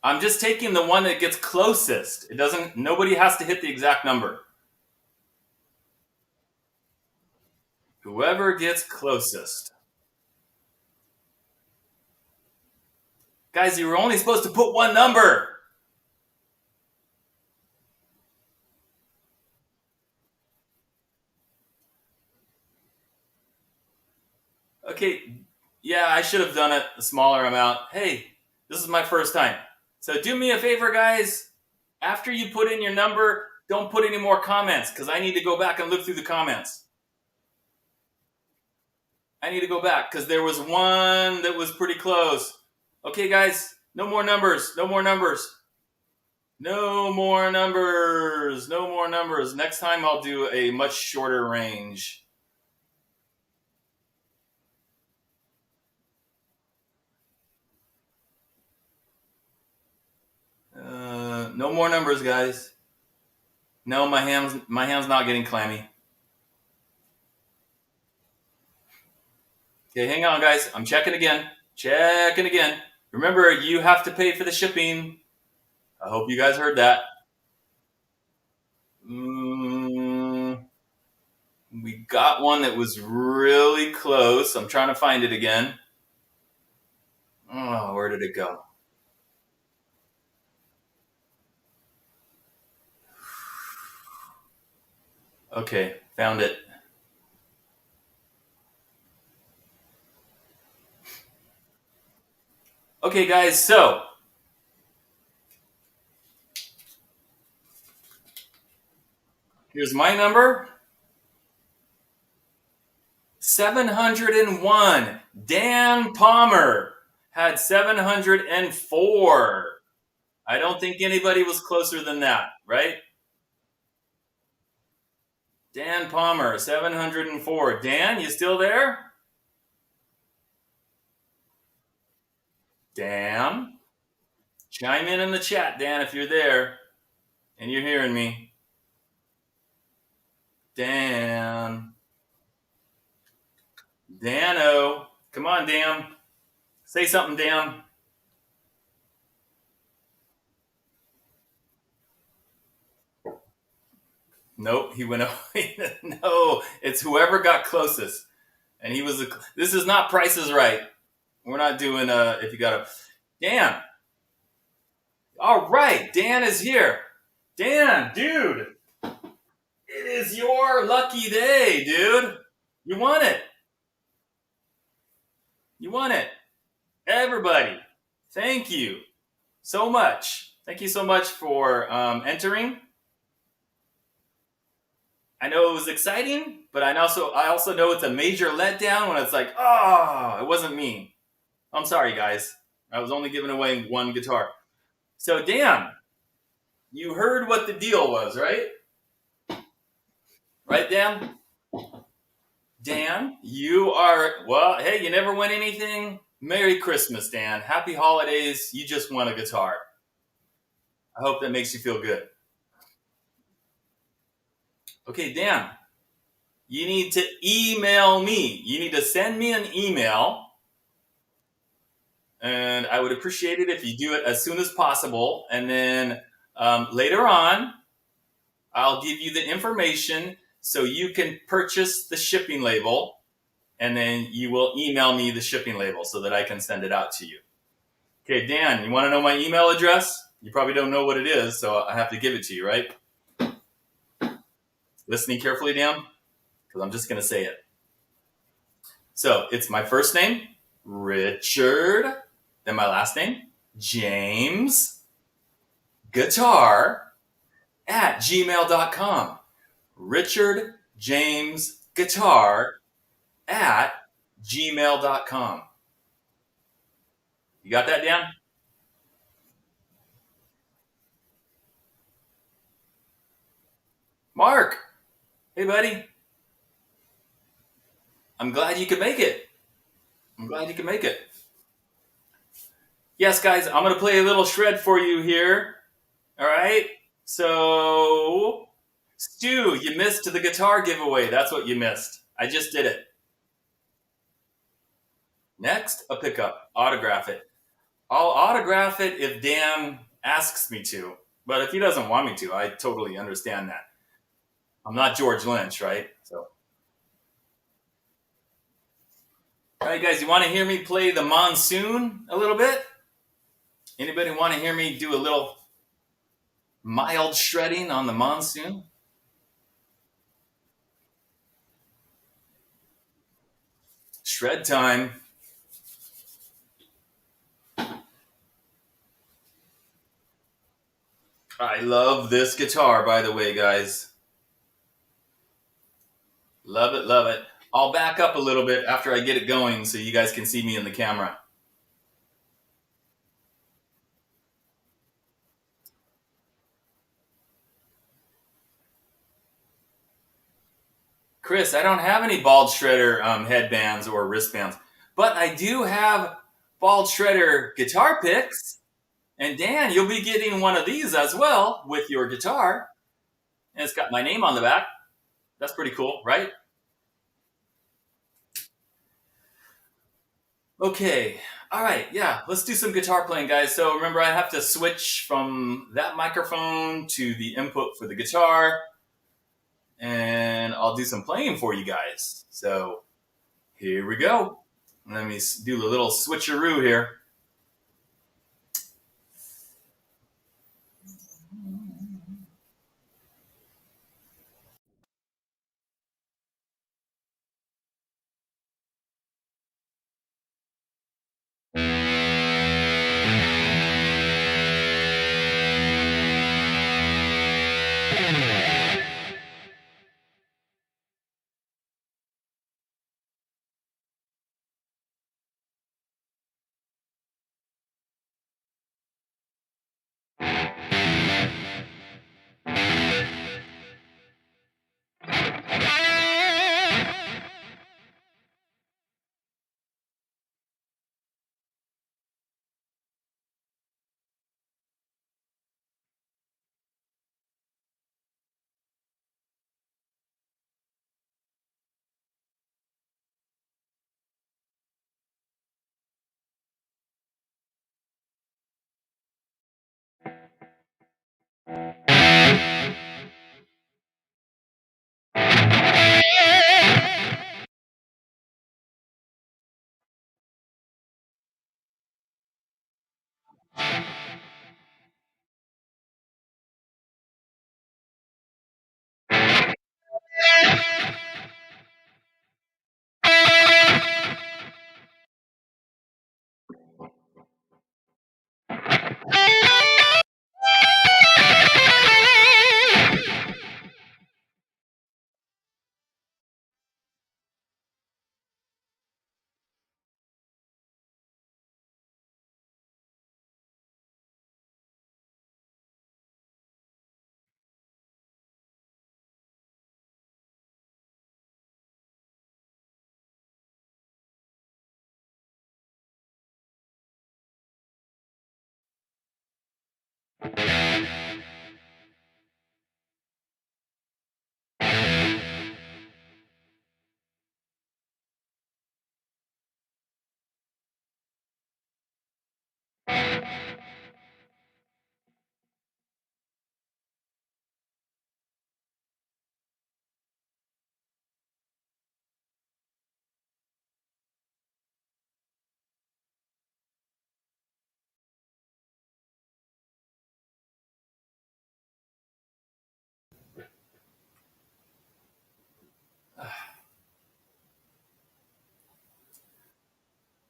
I'm just taking the one that gets closest. It doesn't, nobody has to hit the exact number. Whoever gets closest. Guys, you were only supposed to put one number. Okay, yeah, I should have done it a smaller amount. Hey, this is my first time. So do me a favor, guys. After you put in your number, don't put any more comments because I need to go back and look through the comments. I need to go back because there was one that was pretty close. Okay, guys, no more numbers. No more numbers. No more numbers. No more numbers. Next time I'll do a much shorter range. No more numbers, guys. No, my hand's not getting clammy. Okay, hang on, guys. I'm checking again. Checking again. Remember, you have to pay for the shipping. I hope you guys heard that. Mm, we got one that was really close. I'm trying to find it again. Oh, where did it go? Okay, found it. Okay, guys, so here's my number 701. Dan Palmer had 704. I don't think anybody was closer than that, right? Dan Palmer, 704. Dan, you still there? Dan? Chime in the chat, Dan, if you're there and you're hearing me. Dan. Dano. Come on, Dan. Say something, Dan. Nope, he went away. No, it's whoever got closest. And he was this is not Price is Right. We're not doing if you got a Dan. All right, Dan is here. Dan, dude. It is your lucky day, dude. You won it. You won it. Everybody, thank you so much. Thank you so much for entering. I know it was exciting, but I also know it's a major letdown when it's like, oh, it wasn't me. I'm sorry, guys. I was only giving away one guitar. So, Dan, you heard what the deal was, right? Right, Dan? Dan, you are, well, hey, you never win anything. Merry Christmas, Dan. Happy holidays. You just won a guitar. I hope that makes you feel good. Okay, Dan, you need to email me. You need to send me an email. And I would appreciate it if you do it as soon as possible. And then later on, I'll give you the information so you can purchase the shipping label. And then you will email me the shipping label so that I can send it out to you. Okay, Dan, you want to know my email address? You probably don't know what it is, so I have to give it to you, right? Listening carefully, Dan, because I'm just going to say it. So it's my first name, Richard, then my last name, James, guitar, @gmail.com. Richard James Guitar @gmail.com. You got that, Dan? Mark, hey, buddy. I'm glad you could make it. I'm glad you could make it. Yes, guys, I'm going to play a little shred for you here. All right? So, Stu, you missed the guitar giveaway. That's what you missed. I just did it. Next, a pickup. Autograph it. I'll autograph it if Dan asks me to. But if he doesn't want me to, I totally understand that. I'm not George Lynch, right? So, all right, guys, you want to hear me play the Monsoon a little bit? Anybody want to hear me do a little mild shredding on the Monsoon? Shred time. I love this guitar, by the way, guys. Love it, love it. I'll back up a little bit after I get it going so you guys can see me in the camera. Chris, I don't have any bald shredder headbands or wristbands, but I do have bald shredder guitar picks. And Dan, you'll be getting one of these as well with your guitar. and it's got my name on the back. That's pretty cool, right? Okay. All right. Yeah. Let's do some guitar playing, guys. So remember, I have to switch from that microphone to the input for the guitar, and I'll do some playing for you guys. So here we go. Let me do a little switcheroo here.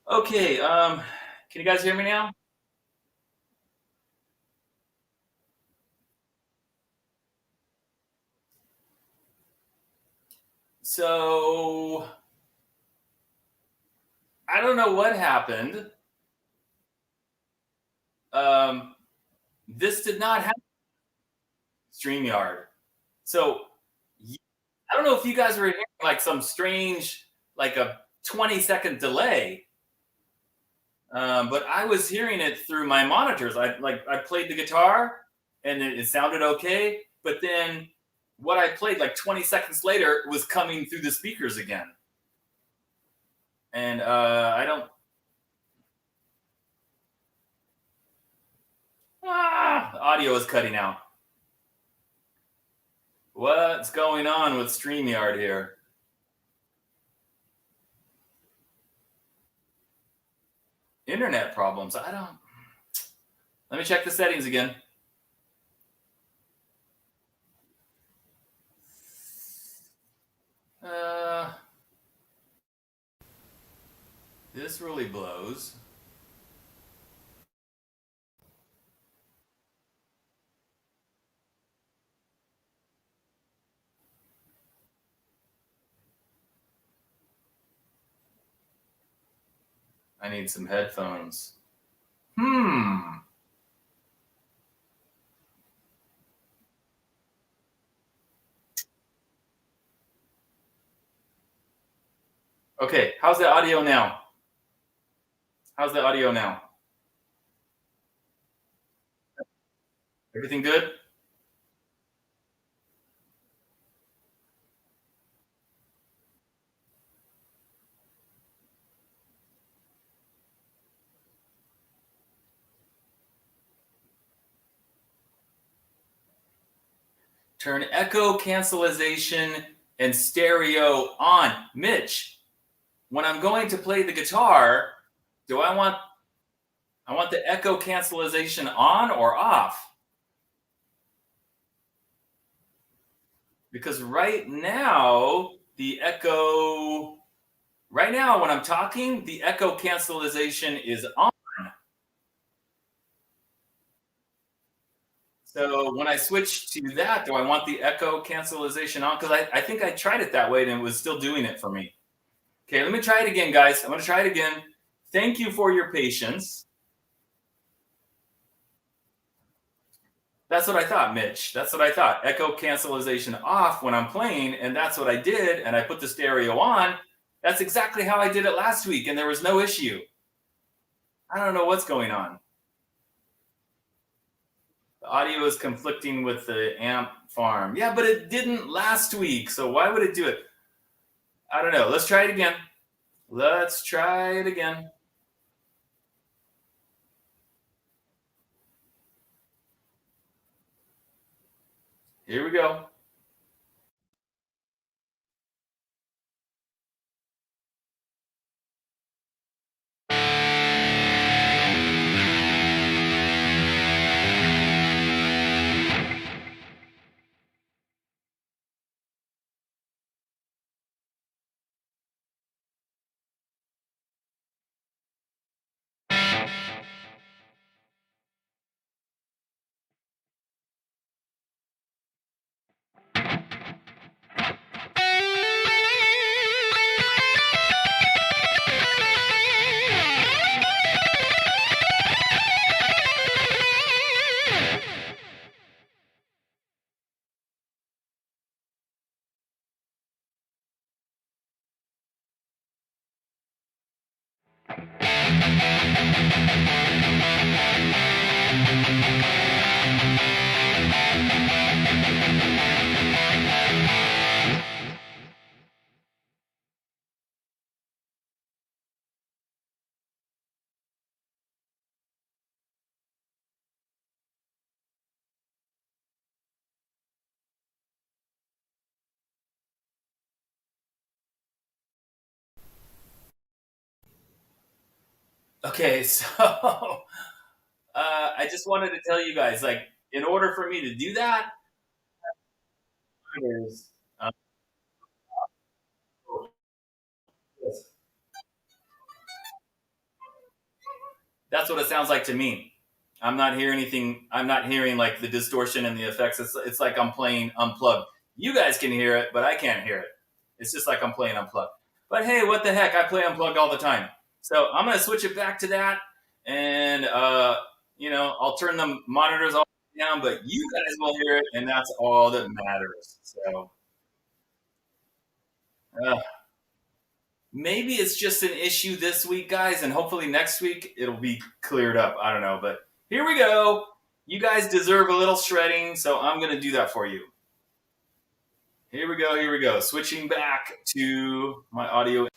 Okay. Can you guys hear me now? So I don't know what happened. Um, this did not happen. StreamYard. So I don't know if you guys were hearing like some strange, like a 20-second delay, but I was hearing it through my monitors. I played the guitar and it sounded okay, but then what I played like 20 seconds later was coming through the speakers again, and I don't. The audio is cutting out. What's going on with StreamYard here? Internet problems. I don't. Let me check the settings again. Uh, this really blows. I need some headphones. Hmm. Okay, how's the audio now? How's the audio now? Everything good? Turn echo cancellation and stereo on. Mitch, when I'm going to play the guitar, do I want the echo cancellation on or off? Because right now when I'm talking, the echo cancellation is on. So when I switch to that, do I want the echo cancellation on? Because I think I tried it that way and it was still doing it for me. Okay, let me try it again, guys. I'm going to try it again. Thank you for your patience. That's what I thought, Mitch. That's what I thought. Echo cancellation off when I'm playing, and that's what I did. And I put the stereo on. That's exactly how I did it last week, and there was no issue. I don't know what's going on. The audio is conflicting with the amp farm. Yeah, but it didn't last week, so why would it do it? I don't know. Let's try it again. Let's try it again. Here we go. Okay, so I just wanted to tell you guys, like, in order for me to do that, is that's what it sounds like to me. I'm not hearing anything. I'm not hearing like the distortion and the effects. It's like I'm playing unplugged. You guys can hear it, but I can't hear it. It's just like I'm playing unplugged. But hey, what the heck? I play unplugged all the time. So I'm gonna switch it back to that, and I'll turn the monitors all down, but you guys will hear it, and that's all that matters. So uh, maybe it's just an issue this week, guys, and hopefully next week it'll be cleared up. I don't know, but here we go. You guys deserve a little shredding, so I'm going to do that for you. Here we go. Here we go. Switching back to my audio.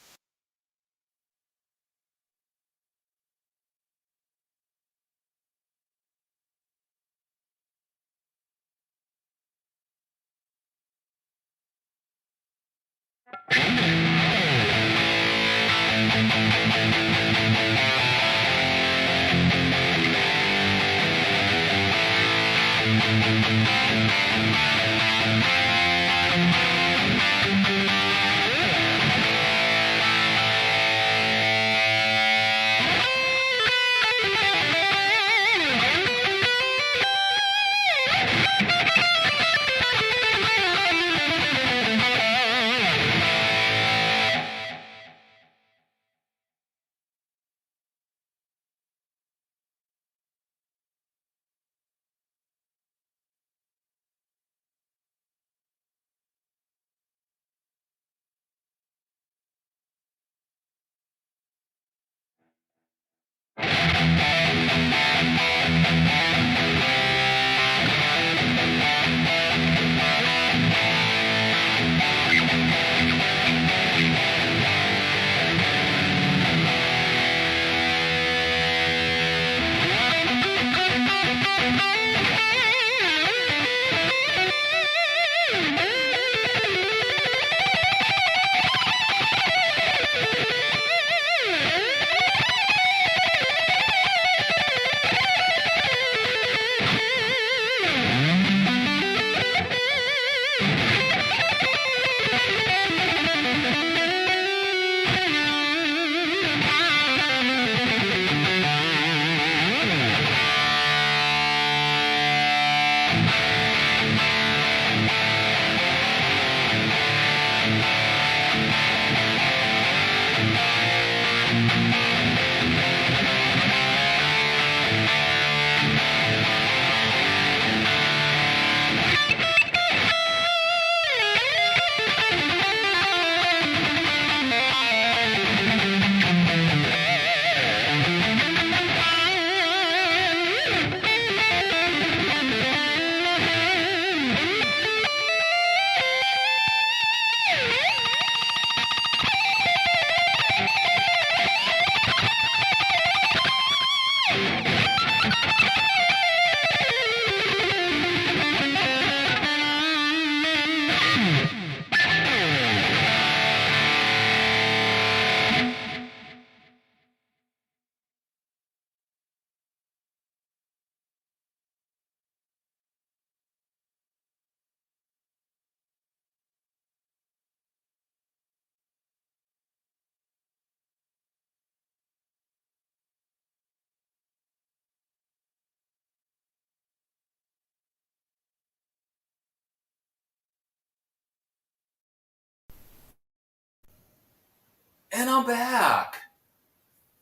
And I'm back.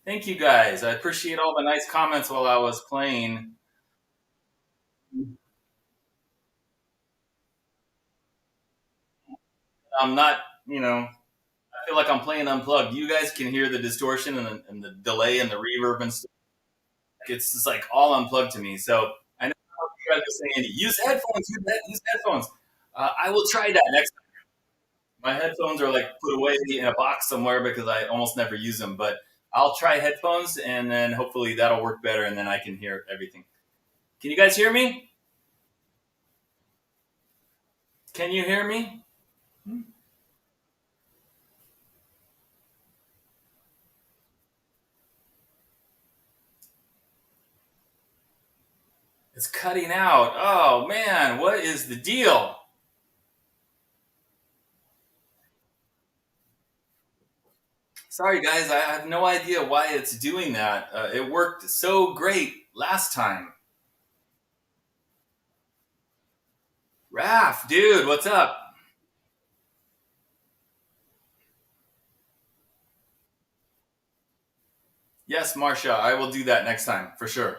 Thank you guys. I appreciate all the nice comments while I was playing. I'm not, I feel like I'm playing unplugged. You guys can hear the distortion and the delay and the reverb and stuff. It's just like all unplugged to me. So I know you guys are saying use headphones, use headphones. I will try that next time. My headphones are like put away in a box somewhere because I almost never use them. But I'll try headphones and then hopefully that'll work better and then I can hear everything. Can you guys hear me? Can you hear me? It's cutting out. Oh man, what is the deal? Sorry guys, I have no idea why it's doing that. It worked so great last time. Raph, dude, what's up? Yes, Marsha, I will do that next time for sure.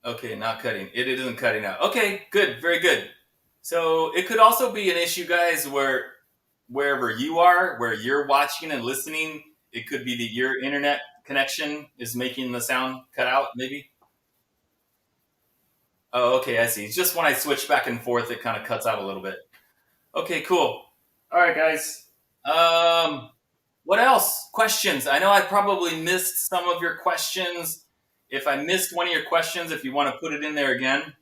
Okay, not cutting. It isn't cutting out. Okay, good, very good. So it could also be an issue, guys, where wherever you are, where you're watching and listening, it could be that your internet connection is making the sound cut out, maybe. Oh, okay, I see. It's just when I switch back and forth, it kind of cuts out a little bit. Okay, cool. All right, guys. Um, what else? Questions. I know I probably missed some of your questions. If I missed one of your questions, if you want to put it in there again,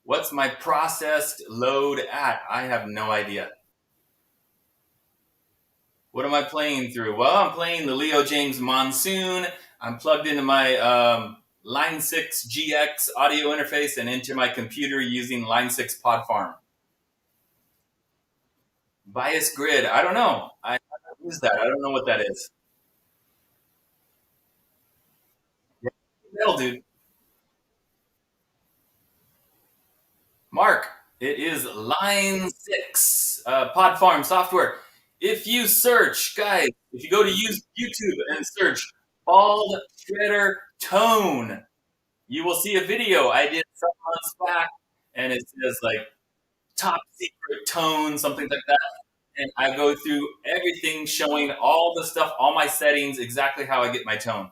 what's my processed load at? I have no idea. What am I playing through? Well, I'm playing the Leo James Monsoon. I'm plugged into my Line 6 GX audio interface and into my computer using Line 6 Pod Farm. Bias grid. I don't know. I haven't used that. I don't know what that is. Yeah, that'll do. Mark, it is Line 6 Pod Farm software. If you search, guys, if you go to YouTube and search Bald Shredder Tone, you will see a video I did some months back, and it says like top secret tone, something like that. And I go through everything, showing all the stuff, all my settings, exactly how I get my tone.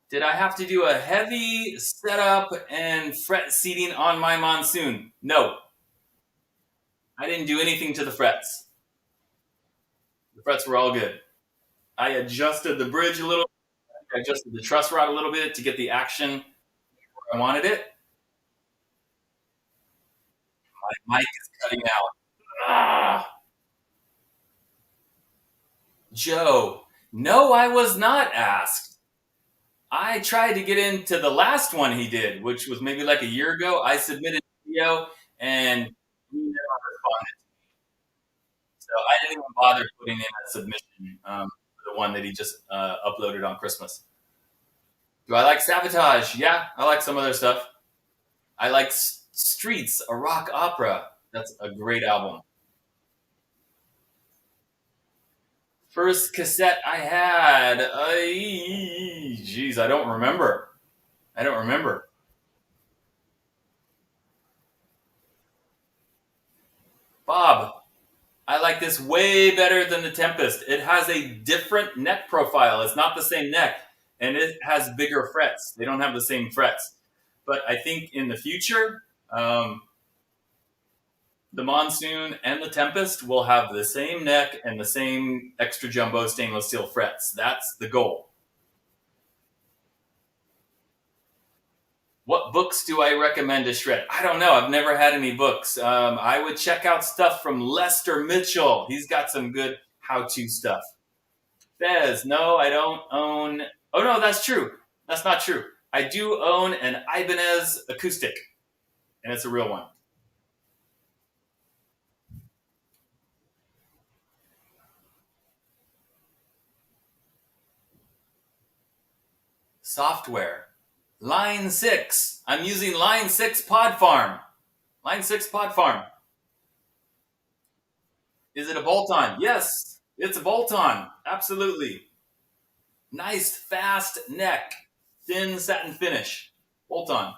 Did I have to do a heavy setup and fret seating on my Monsoon? No, I didn't do anything to the frets. The frets were all good. I adjusted the bridge a little, I adjusted the truss rod a little bit to get the action where I wanted it. My mic is cutting out. Ah, Joe, no, I was not asked. I tried to get into the last one he did, which was maybe like a year ago. I submitted a video and he never responded. So I didn't even bother putting in a submission for the one that he just uploaded on Christmas. Do I like Sabotage? Yeah, I like some other stuff. I like Streets, a rock opera. That's a great album. First cassette I had, geez, I don't remember. I don't remember. Bob, I like this way better than the Tempest. It has a different neck profile. It's not the same neck, and it has bigger frets. They don't have the same frets. But I think in the future, the Monsoon and the Tempest will have the same neck and the same extra jumbo stainless steel frets. That's the goal. What books do I recommend to shred? I don't know. I've never had any books. I would check out stuff from Lester Mitchell. He's got some good how-to stuff. Fez, no, I don't own. Oh no, that's true. That's not true. I do own an Ibanez acoustic, and it's a real one. Software. Line 6. I'm using Line 6 Pod Farm. Line 6 Pod Farm. Is it a bolt-on? Yes, it's a bolt-on. Absolutely. Nice, fast neck. Thin satin finish. Bolt-on.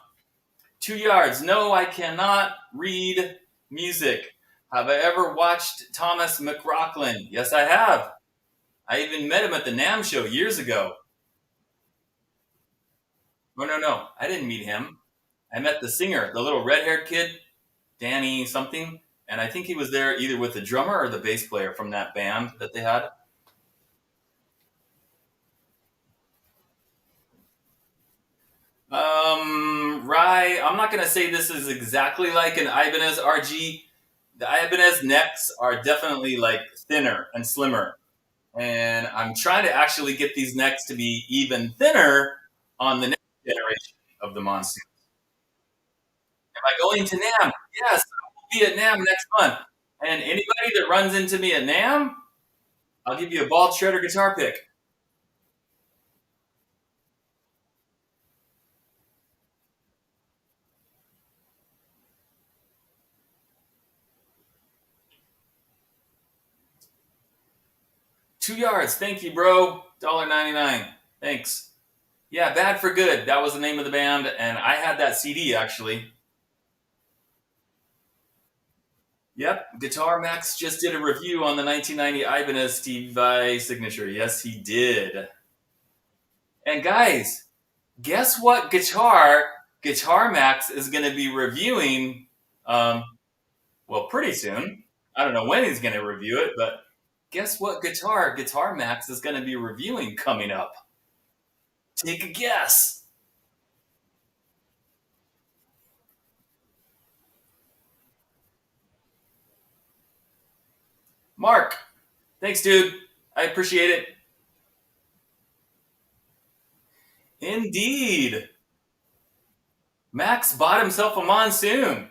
2 yards. No, I cannot read music. Have I ever watched Thomas McLaughlin? Yes, I have. I even met him at the NAMM show years ago. No. I didn't meet him. I met the singer, the little red-haired kid, Danny something, and I think he was there either with the drummer or the bass player from that band that they had. Rye, I'm not going to say this is exactly like an Ibanez RG. The Ibanez necks are definitely like thinner and slimmer. And I'm trying to actually get these necks to be even thinner on the next generation of the Monsoon. Am I going to NAMM? Yes, I will be at NAMM next month. And anybody that runs into me at NAMM, I'll give you a bald shredder guitar pick. $2. Thank you, bro. $1.99. Thanks. Yeah, Bad for Good. That was the name of the band, and I had that CD actually. Yep, Guitar Max just did a review on the 1990 Ibanez Steve Vai signature. Yes, he did. And guys, guess what Guitar Max is going to be reviewing? Well, pretty soon. I don't know when he's going to review it, but guess what Guitar Max is going to be reviewing coming up? Take a guess. Mark. Thanks, dude. I appreciate it. Indeed. Max bought himself a Monsoon.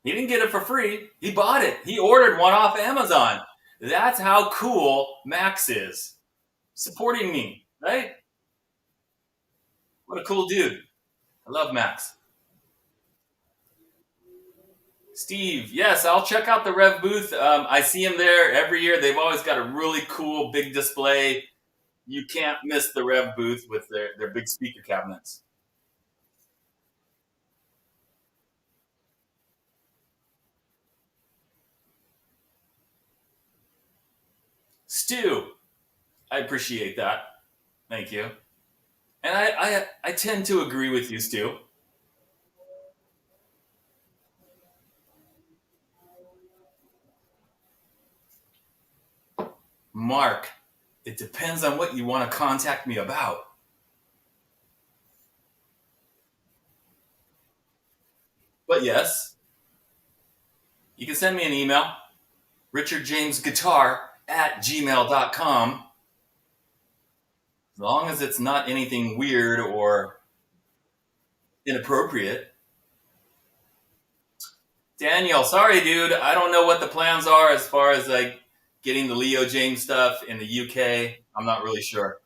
He didn't get it for free. He bought it. He ordered one off Amazon. That's how cool Max is. Supporting me, right? What a cool dude. I love Max. Steve, yes, I'll check out the Rev booth. I see him there every year. They've always got a really cool big display. You can't miss the Rev booth with their big speaker cabinets. Stu, I appreciate that. Thank you. And I tend to agree with you, Stu. Mark, it depends on what you want to contact me about. But yes, you can send me an email, richardjamesguitar@gmail.com, as long as it's not anything weird or inappropriate. Daniel, sorry, dude. I don't know what the plans are as far as like getting the Leo James stuff in the UK. I'm not really sure.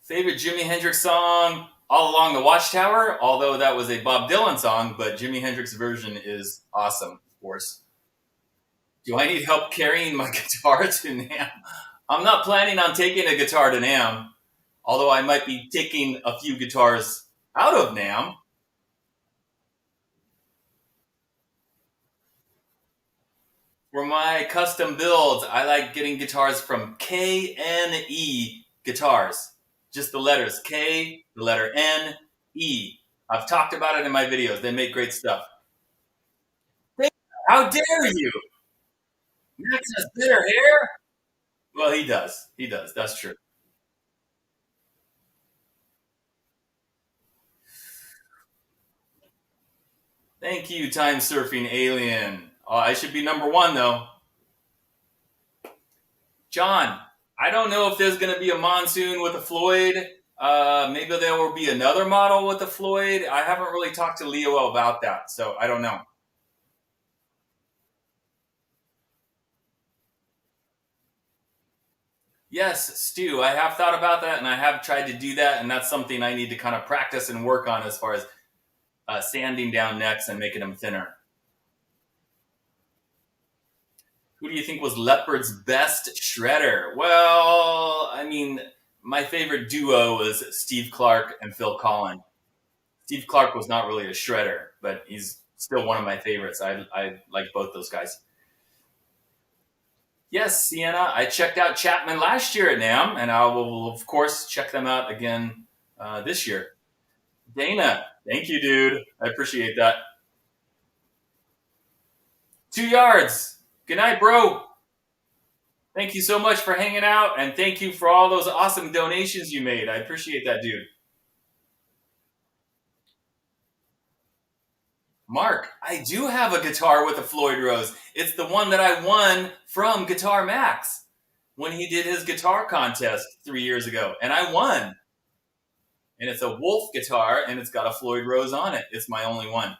Favorite Jimi Hendrix song? All Along the Watchtower, although that was a Bob Dylan song, but Jimi Hendrix version is awesome, of course. Do I need help carrying my guitar to NAMM? I'm not planning on taking a guitar to NAMM, although I might be taking a few guitars out of NAMM. For my custom builds, I like getting guitars from KNE Guitars. Just the letters K, the letter N, E. I've talked about it in my videos. They make great stuff. How dare you? Max has better hair? Well, he does. He does. That's true. Thank you, time surfing alien. I should be number one, though. John, I don't know if there's going to be a Monsoon with a Floyd. Maybe there will be another model with a Floyd. I haven't really talked to Leo about that, so I don't know. Yes, stew. I have thought about that, and I have tried to do that, and that's something I need to kind of practice and work on as far as sanding down necks and making them thinner. Who do you think was Leopard's best shredder? Well, I mean, my favorite duo was Steve Clark and Phil Collin. Steve Clark was not really a shredder, but he's still one of my favorites. I like both those guys. Yes, Sienna. I checked out Chapman last year at NAM, and I will, of course, check them out again this year. Dana, thank you, dude. I appreciate that. 2 yards. Good night, bro. Thank you so much for hanging out, and thank you for all those awesome donations you made. I appreciate that, dude. Mark, I do have a guitar with a Floyd Rose. It's the one that I won from Guitar Max when he did his guitar contest 3 years ago, and I won. And it's a Wolf guitar, and it's got a Floyd Rose on it. It's my only one.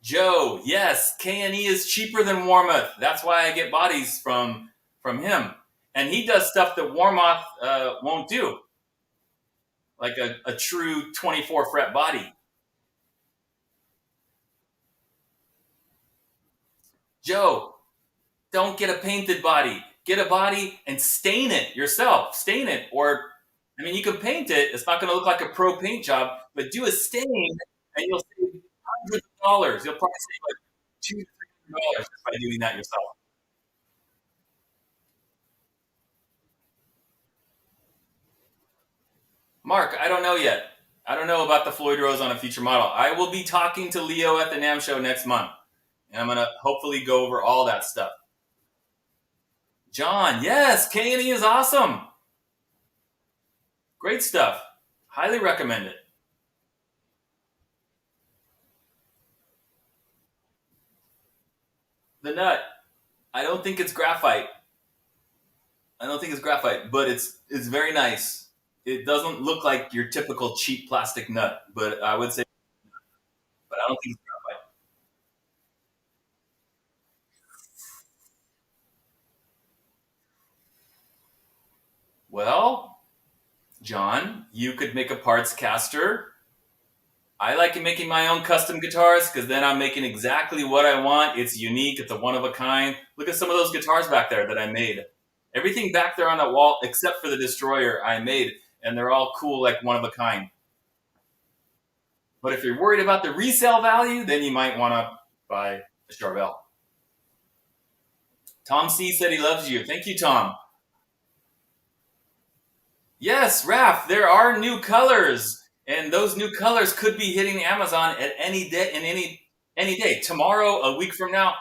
Joe, yes, K&E is cheaper than Warmoth. That's why I get bodies from him, and he does stuff that Warmoth won't do, like a true 24 fret body. Joe, don't get a painted body. Get a body and stain it yourself. Stain it, or I mean, you can paint it. It's not going to look like a pro paint job, but do a stain, and you'll save hundreds of dollars. You'll probably save like $200 to $300 just by doing that yourself. Mark, I don't know yet. I don't know about the Floyd Rose on a future model. I will be talking to Leo at the NAM show next month, and I'm going to hopefully go over all that stuff. John, yes, K&E is awesome. Great stuff. Highly recommend it. The nut. I don't think it's graphite. I don't think it's graphite, but it's very nice. It doesn't look like your typical cheap plastic nut, but I would say, but I don't think it's graphite. Well, John, you could make a parts caster. I like making my own custom guitars because then I'm making exactly what I want. It's unique. It's a one of a kind. Look at some of those guitars back there that I made. Everything back there on that wall, except for the Destroyer, I made, and they're all cool, like one of a kind. But if you're worried about the resale value, then you might want to buy a Charvel. Tom C said he loves you. Thank you, Tom. Yes, Raph, there are new colors, and those new colors could be hitting Amazon at any day, in any day. Tomorrow, a week from now,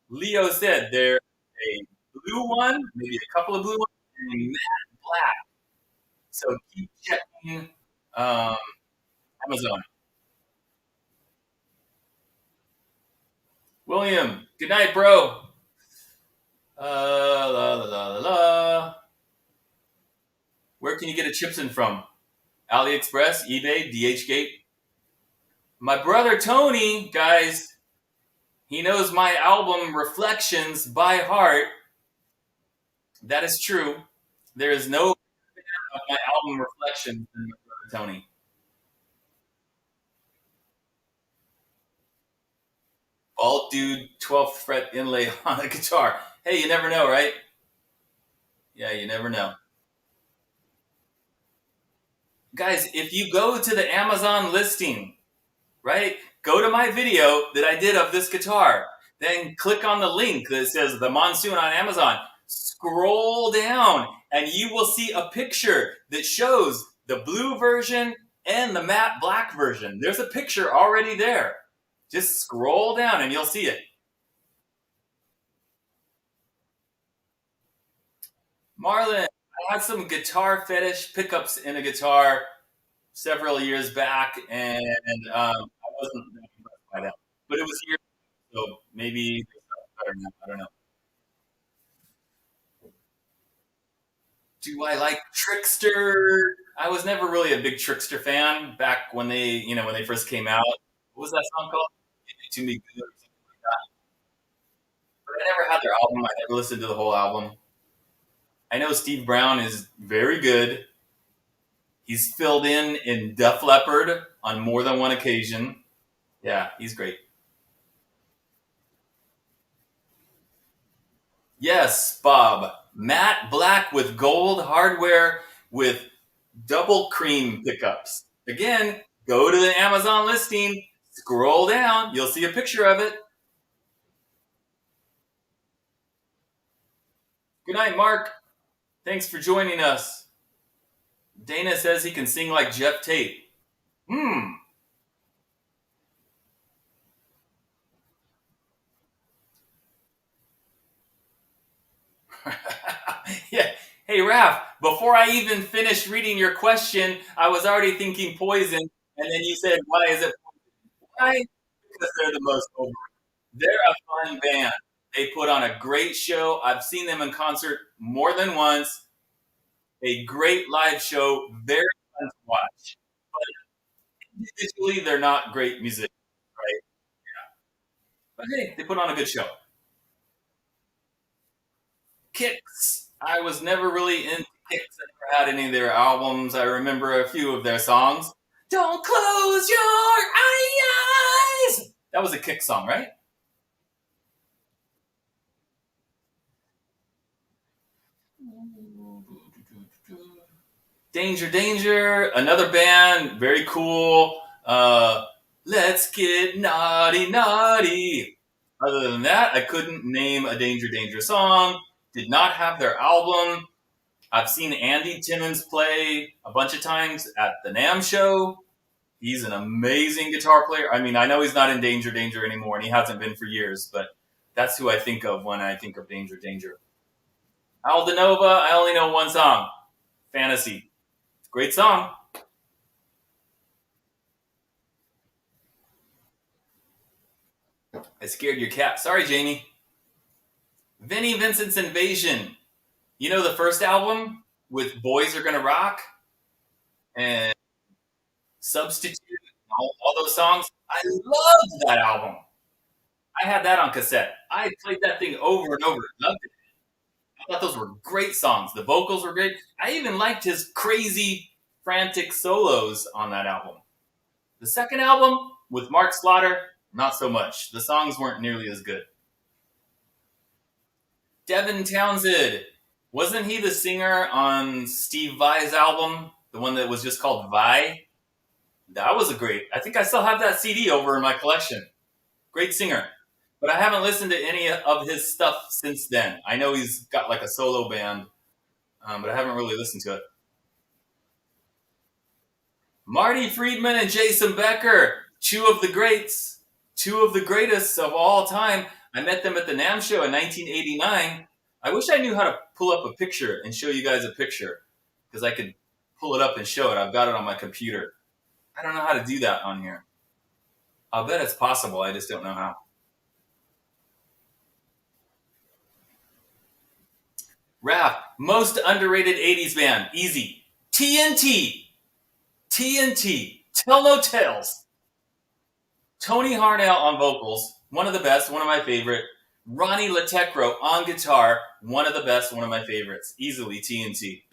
Leo said there's a blue one, maybe a couple of blue ones, and a matte black. So keep checking um, Amazon. William, good night, bro. La la la la la. Where can you get a chipson from? AliExpress, eBay, DHgate. My brother Tony, guys, he knows my album Reflections by heart. That is true. There is no of my album Reflections than my brother Tony. Alt dude, 12th fret inlay on a guitar. Hey, you never know, right? Yeah, you never know. Guys, if you go to the Amazon listing, right? Go to my video that I did of this guitar. Then click on the link that says the Monsoon on Amazon. Scroll down and you will see a picture that shows the blue version and the matte black version. There's a picture already there. Just scroll down and you'll see it. Marlon, I had some guitar fetish pickups in a guitar several years back, and I wasn't that impressed by that. But it was years ago, so maybe better now. I don't know. Do I like Trickster? I was never really a big Trickster fan back when they first came out. What was that song called? Give It To Me Good or something like that. But I never had their album. I never listened to the whole album. I know Steve Brown is very good. He's filled in Def Leppard on more than one occasion. Yeah, he's great. Yes, Bob. Matte black with gold hardware with double cream pickups. Again, go to the Amazon listing, scroll down, you'll see a picture of it. Good night, Mark. Thanks for joining us. Dana says he can sing like Jeff Tate. Hmm. Yeah. Hey, Raph, before I even finished reading your question, I was already thinking Poison, and then you said, why is it Why? Because they're the most over. They're a fun band. They put on a great show. I've seen them in concert more than once. A great live show, very fun to watch. But individually, they're not great musicians, right? But hey, they put on a good show. Kicks. I was never really into Kicks. I never had any of their albums. I remember a few of their songs. Don't close your eyes. That was a Kick song, right? Danger, Danger, another band, very cool. Let's get naughty, naughty. Other than that, I couldn't name a Danger, Danger song. Did not have their album. I've seen Andy Timmons play a bunch of times at the NAMM show. He's an amazing guitar player. I mean, I know he's not in Danger, Danger anymore, and he hasn't been for years, but that's who I think of when I think of Danger, Danger. Aldenova, I only know one song, Fantasy. Great song. I scared your cat. Sorry, Jamie. Vinnie Vincent's Invasion. You know the first album with Boys Are Gonna Rock and Substitute and all those songs? I loved that album. I had that on cassette. I played that thing over and over. Loved it. I thought those were great songs. The vocals were great. I even liked his crazy, frantic solos on that album. The second album with Mark Slaughter, not so much. The songs weren't nearly as good. Devin Townsend. Wasn't he the singer on Steve Vai's album? The one that was just called Vai? That was a great. I think I still have that CD over in my collection. Great singer. But I haven't listened to any of his stuff since then. I know he's got like a solo band, but I haven't really listened to it. Marty Friedman and Jason Becker, two of the greats, two of the greatest of all time. I met them at the NAMM show in 1989. I wish I knew how to pull up a picture and show you guys a picture because I could pull it up and show it. I've got it on my computer. I don't know how to do that on here. I'll bet it's possible. I just don't know how. Raph, most underrated 80s band. Easy. TNT. TNT. Tell No Tales. Tony Harnell on vocals, one of the best, one of my favorite. Ronnie Latecro on guitar, one of the best, one of my favorites. Easily TNT.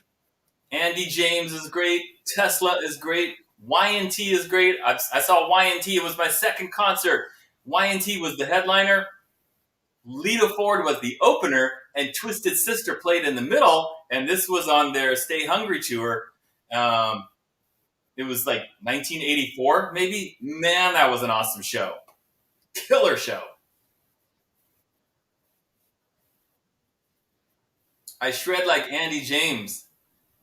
Andy James is great. Tesla is great. YNT is great. I saw YNT. It was my second concert. YNT was the headliner. Lita Ford was the opener, and Twisted Sister played in the middle. And this was on their Stay Hungry tour. Um, it was like 1984, maybe. Man, that was an awesome show. Killer show. I shred like Andy James.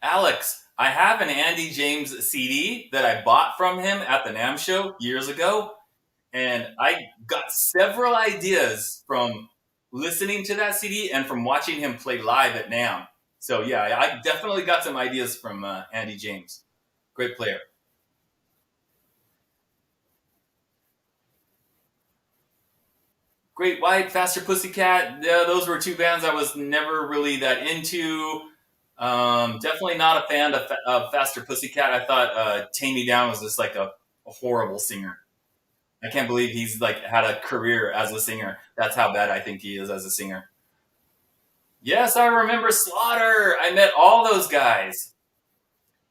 Alex, I have an Andy James CD that I bought from him at the NAMM show years ago, and I got several ideas from listening to that CD and from watching him play live at NAMM. So yeah, I definitely got some ideas from Andy James. Great player. Great White, Faster Pussycat. Yeah, those were two bands I was never really that into. Definitely not a fan of Faster Pussycat. I thought Tame Me Down was just like a horrible singer. I can't believe he's like had a career as a singer. That's how bad I think he is as a singer. Yes, I remember Slaughter. I met all those guys.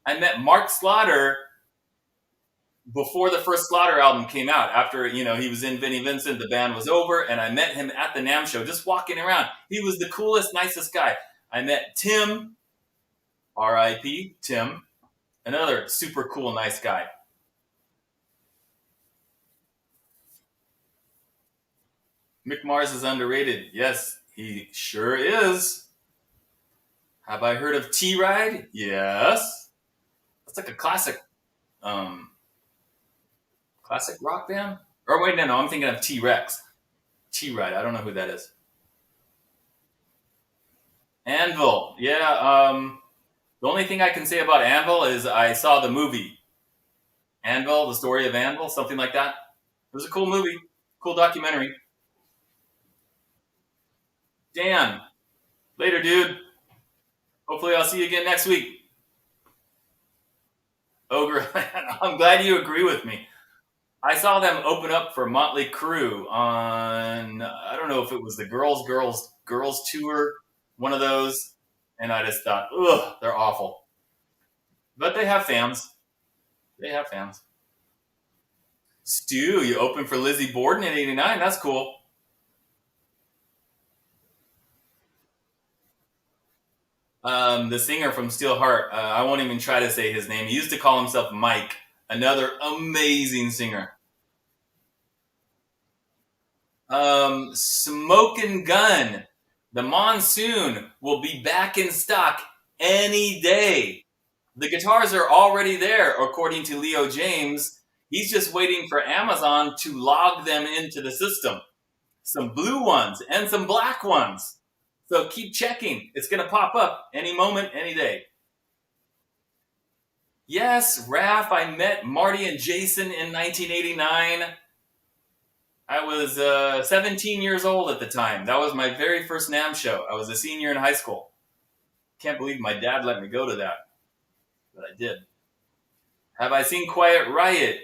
I met Mark Slaughter before the first Slaughter album came out. After he was in Vinnie Vincent, the band was over, and I met him at the NAMM show, just walking around. He was the coolest, nicest guy. I met Tim, R.I.P. Tim, another super cool, nice guy. Mick Mars is underrated. Yes, he sure is. Have I heard of T Ride? Yes. That's like a um, classic rock band. Or wait, no, I'm thinking of T Rex. T Ride. I don't know who that is. Anvil. Yeah. The only thing I can say about Anvil is I saw the movie Anvil, the story of Anvil, something like that. It was a cool movie, cool documentary. Dan, later, dude. Hopefully, I'll see you again next week. Ogre, I'm glad you agree with me. I saw them open up for Motley Crue on, I don't know if it was the Girls tour, one of those, and I just thought, ugh, they're awful. But they have fans. They have fans. Stu, you opened for Lizzie Borden in '89. That's cool. The singer from Steelheart. I won't even try to say his name. He used to call himself Mike. Another amazing singer. Smoking Gun. The Monsoon will be back in stock any day. The guitars are already there, according to Leo James. He's just waiting for Amazon to log them into the system. Some blue ones and some black ones. So keep checking. It's going to pop up any moment, any day. Yes, Raph, I met Marty and Jason in 1989. I was 17 years old at the time. That was my very first NAMM show. I was a senior in high school. Can't believe my dad let me go to that, but I did. Have I seen Quiet Riot?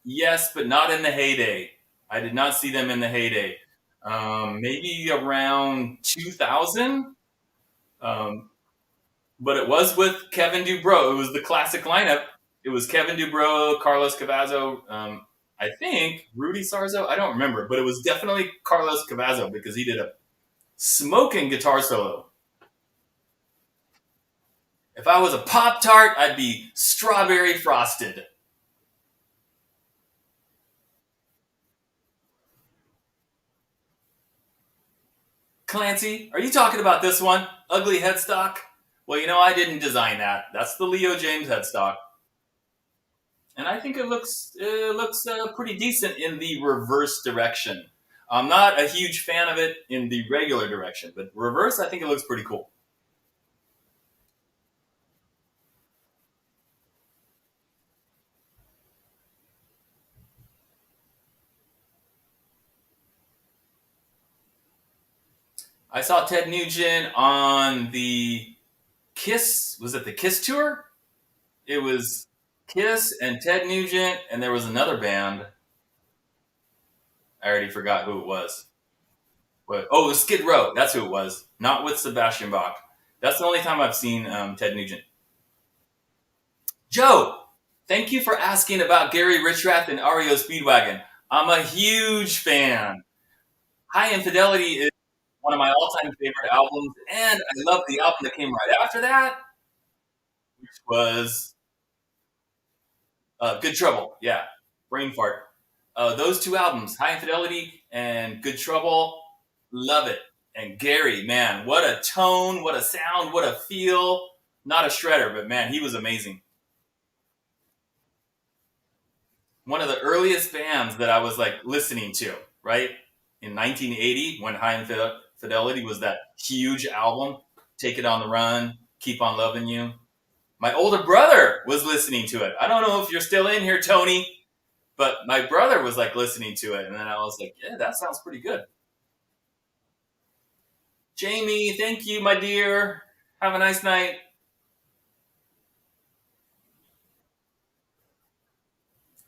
Yes, but not in the heyday. I did not see them in the heyday. Maybe around 2000. Um, but it was with Kevin Dubrow. It was the classic lineup. It was Kevin Dubrow, Carlos Cavazo, I think Rudy Sarzo. I don't remember, but it was definitely Carlos Cavazo because he did a smoking guitar solo. If I was a Pop Tart, I'd be strawberry frosted. Clancy, are you talking about this one? Ugly headstock? Well, I didn't design that. That's the Leo James headstock, and I think it looks pretty decent in the reverse direction. I'm not a huge fan of it in the regular direction, but reverse, I think it looks pretty cool. I saw Ted Nugent on the Kiss. Was it the Kiss tour? It was Kiss and Ted Nugent, and there was another band. I already forgot who it was. But oh, it was Skid Row. That's who it was. Not with Sebastian Bach. That's the only time I've seen Ted Nugent. Joe, thank you for asking about Gary Richrath and REO Speedwagon. I'm a huge fan. High Infidelity is one of my all-time favorite albums, and I love the album that came right after that, which was Good Trouble. Yeah, brain fart. Those two albums, High Infidelity and Good Trouble, love it. And Gary, man, what a tone, what a sound, what a feel. Not a shredder, but man, he was amazing. One of the earliest bands that I was like listening to, right? In 1980, when High Fidelity was that huge album, Take It on the Run, Keep on Loving You. My older brother was listening to it. I don't know if you're still in here, Tony, but my brother was like listening to it. And then I was like, yeah, that sounds pretty good. Jamie, thank you, my dear. Have a nice night.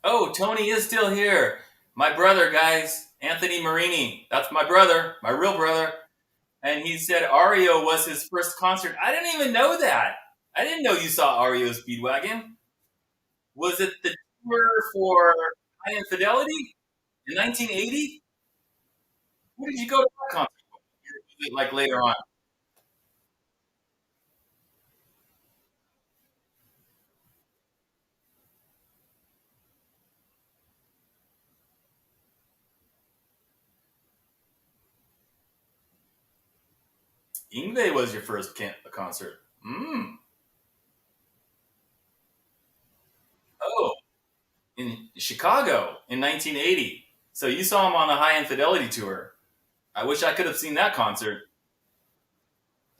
Oh, Tony is still here. My brother, guys, Anthony Marini. That's my brother, my real brother. and he said REO was his first concert. I didn't even know that. I didn't know you saw REO Speedwagon. Was it the tour for High Infidelity in 1980? Where did you go to that concert? Was it like later on? Ingve was your first concert. Mm. Oh, in Chicago in 1980. So you saw him on the High Infidelity tour. I wish I could have seen that concert.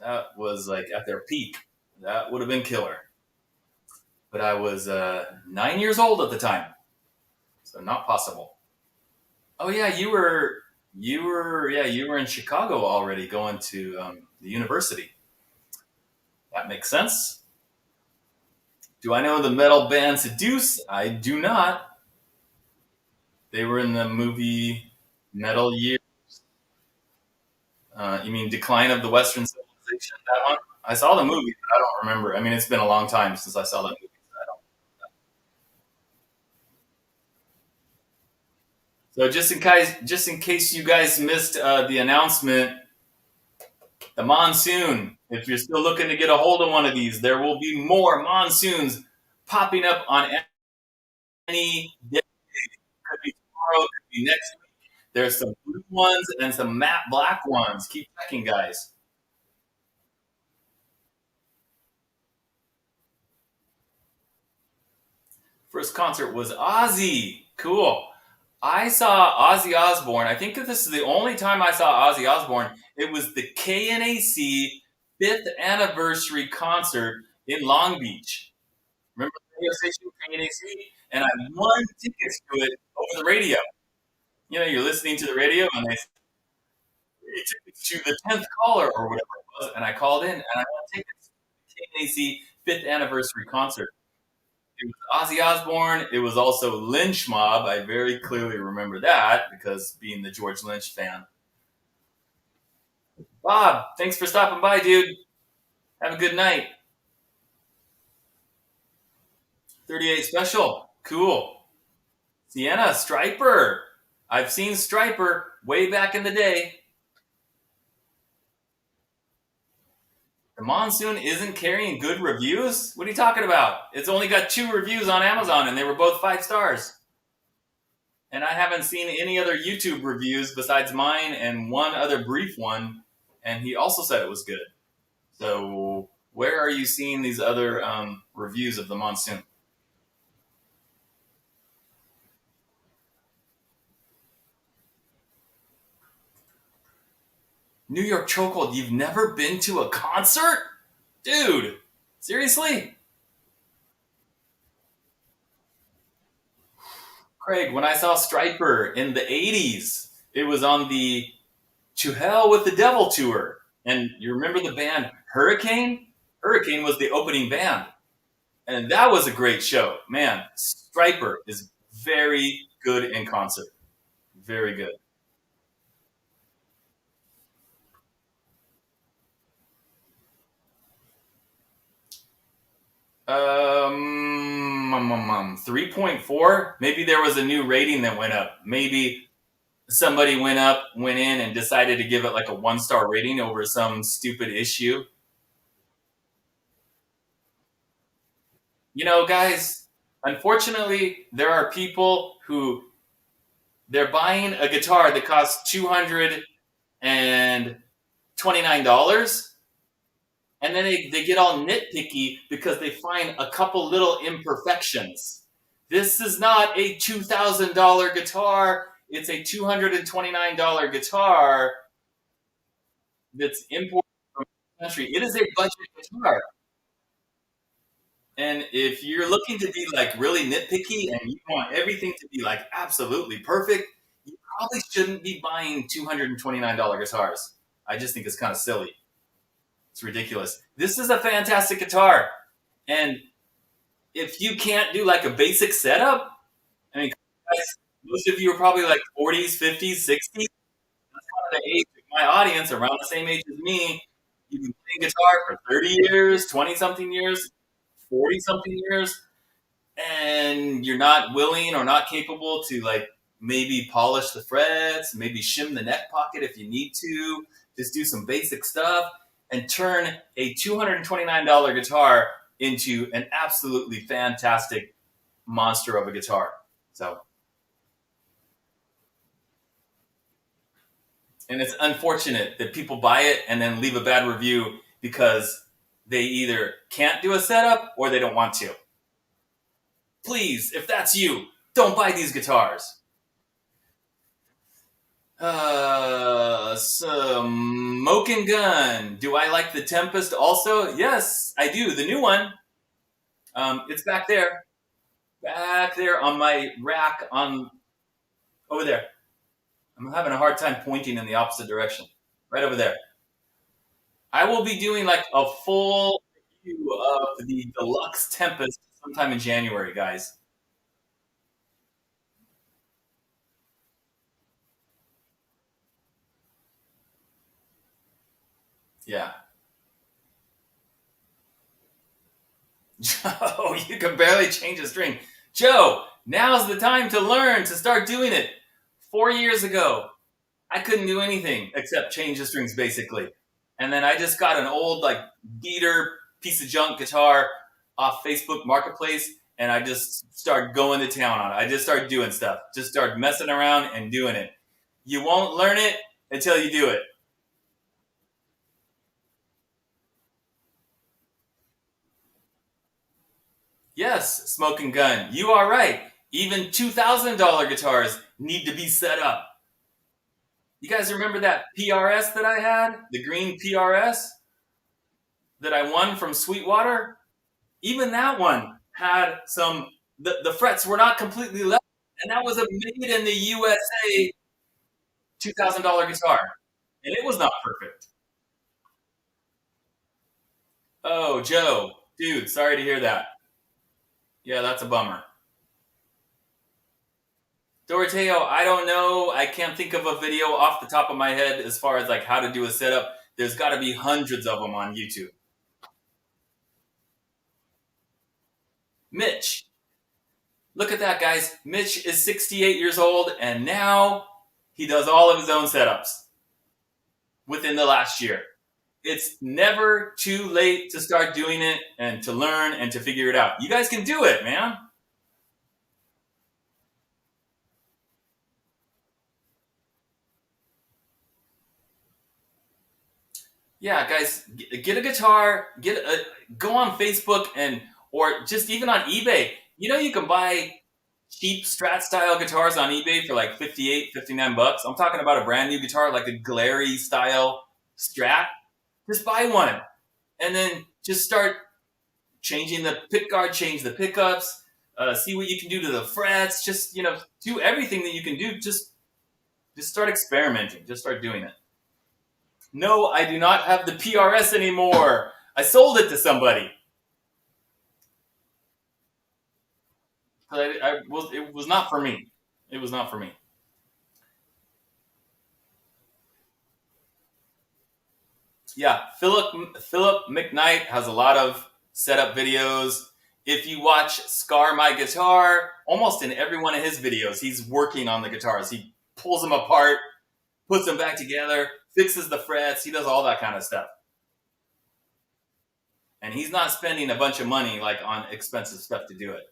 That was like at their peak. That would have been killer. But I was 9 years old at the time, so not possible. Oh yeah, you were in Chicago already, going to the university. That makes sense. Do I know the metal band Seduce? I do not. They were in the movie Metal Year. You mean Decline of the Western Civilization? That one? I saw the movie, but I don't remember. I mean, it's been a long time since I saw that movie. So just in case you guys missed the announcement, the Monsoon. If you're still looking to get a hold of one of these, there will be more Monsoons popping up on any day. Could be tomorrow, could be next week. There's some blue ones and some matte black ones. Keep checking, guys. First concert was Ozzy. Cool. I saw Ozzy Osbourne. I think that this is the only time I saw Ozzy Osbourne. It was the KNAC fifth anniversary concert in Long Beach. Remember the radio station KNAC? And I won tickets to it over the radio. You know, you're listening to the radio and they say, tickets to the 10th caller or whatever it was. And I called in and I won tickets to the KNAC fifth anniversary concert. It was Ozzy Osbourne. It was also Lynch Mob. I very clearly remember that because being the George Lynch fan. Bob, thanks for stopping by, dude. Have a good night. 38 special. Cool. Sienna, Striper. I've seen Striper way back in the day. The Monsoon isn't carrying good reviews? What are you talking about? It's only got 2 reviews on Amazon and they were both 5 stars. And I haven't seen any other YouTube reviews besides mine and one other brief one. And he also said it was good. So, where are you seeing these other reviews of the Monsoon? New York Chokehold, you've never been to a concert? Dude, seriously? Craig, when I saw Striper in the 80s, it was on the To Hell with the Devil tour. And you remember the band Hurricane? Hurricane was the opening band. And that was a great show. Man, Striper is very good in concert. Very good. Um, 3.4. Maybe there was a new rating that went up. Maybe somebody went in and decided to give it like a 1 star rating over some stupid issue. You know, guys, unfortunately, there are people who they're buying a guitar that costs $229, and then they get all nitpicky because they find a couple little imperfections. This is not a $2,000 guitar. It's a $229 guitar that's imported from the country. It is a budget guitar. And if you're looking to be like really nitpicky and you want everything to be like absolutely perfect, you probably shouldn't be buying $229 guitars. I just think it's kind of silly. It's ridiculous. This is a fantastic guitar. And if you can't do like a basic setup, I mean, guys, most of you are probably like 40s, 50s, 60s. That's kind of the age. my audience around the same age as me, you've been playing guitar for 30 years, 20 something years, 40 something years, and you're not willing or not capable to like maybe polish the frets, maybe shim the neck pocket if you need to, just do some basic stuff and turn a $229 guitar into an absolutely fantastic monster of a guitar. So, and it's unfortunate that people buy it and then leave a bad review because they either can't do a setup or they don't want to. Please, if that's you, don't buy these guitars. Smoke and Gun. Do I like the Tempest also? Yes, I do. The new one. It's back there on my rack on over there. I'm having a hard time pointing in the opposite direction. Right over there. I will be doing like a full review of the Deluxe Tempest sometime in January, guys. Yeah. Joe, you can barely change a string. Joe, now's the time to learn to start doing it. 4 years ago, I couldn't do anything except change the strings basically. And then I just got an old like beater piece of junk guitar off Facebook Marketplace and I just started going to town on it. I just started doing stuff. Just started messing around and doing it. You won't learn it until you do it. Yes, Smoke and Gun. You are right. Even $2,000 guitars need to be set up. You guys remember that PRS that I had? The green PRS that I won from Sweetwater? Even that one had the frets were not completely level. And that was a made in the USA $2,000 guitar. And it was not perfect. Oh, Joe, dude, sorry to hear that. Yeah, that's a bummer. Doroteo, I don't know. I can't think of a video off the top of my head as far as like how to do a setup. There's got to be hundreds of them on YouTube. Mitch, look at that, guys. Mitch is 68 years old, and now he does all of his own setups within the last year. It's never too late to start doing it and to learn and to figure it out. You guys can do it, man. Yeah, guys, get a guitar, go on Facebook and or just even on eBay. You know you can buy cheap Strat style guitars on eBay for like 58, 59 bucks. I'm talking about a brand new guitar like a Glary style Strat. Just buy one and then just start changing the pick guard, change the pickups, see what you can do to the frets. Just do everything that you can do. Just start experimenting. Just start doing it. No, I do not have the PRS anymore. I sold it to somebody. It was not for me. It was not for me. Yeah, Philip McKnight has a lot of setup videos. If you watch Scar My Guitar, almost in every one of his videos, he's working on the guitars. He pulls them apart, puts them back together, fixes the frets. He does all that kind of stuff. And he's not spending a bunch of money like on expensive stuff to do it.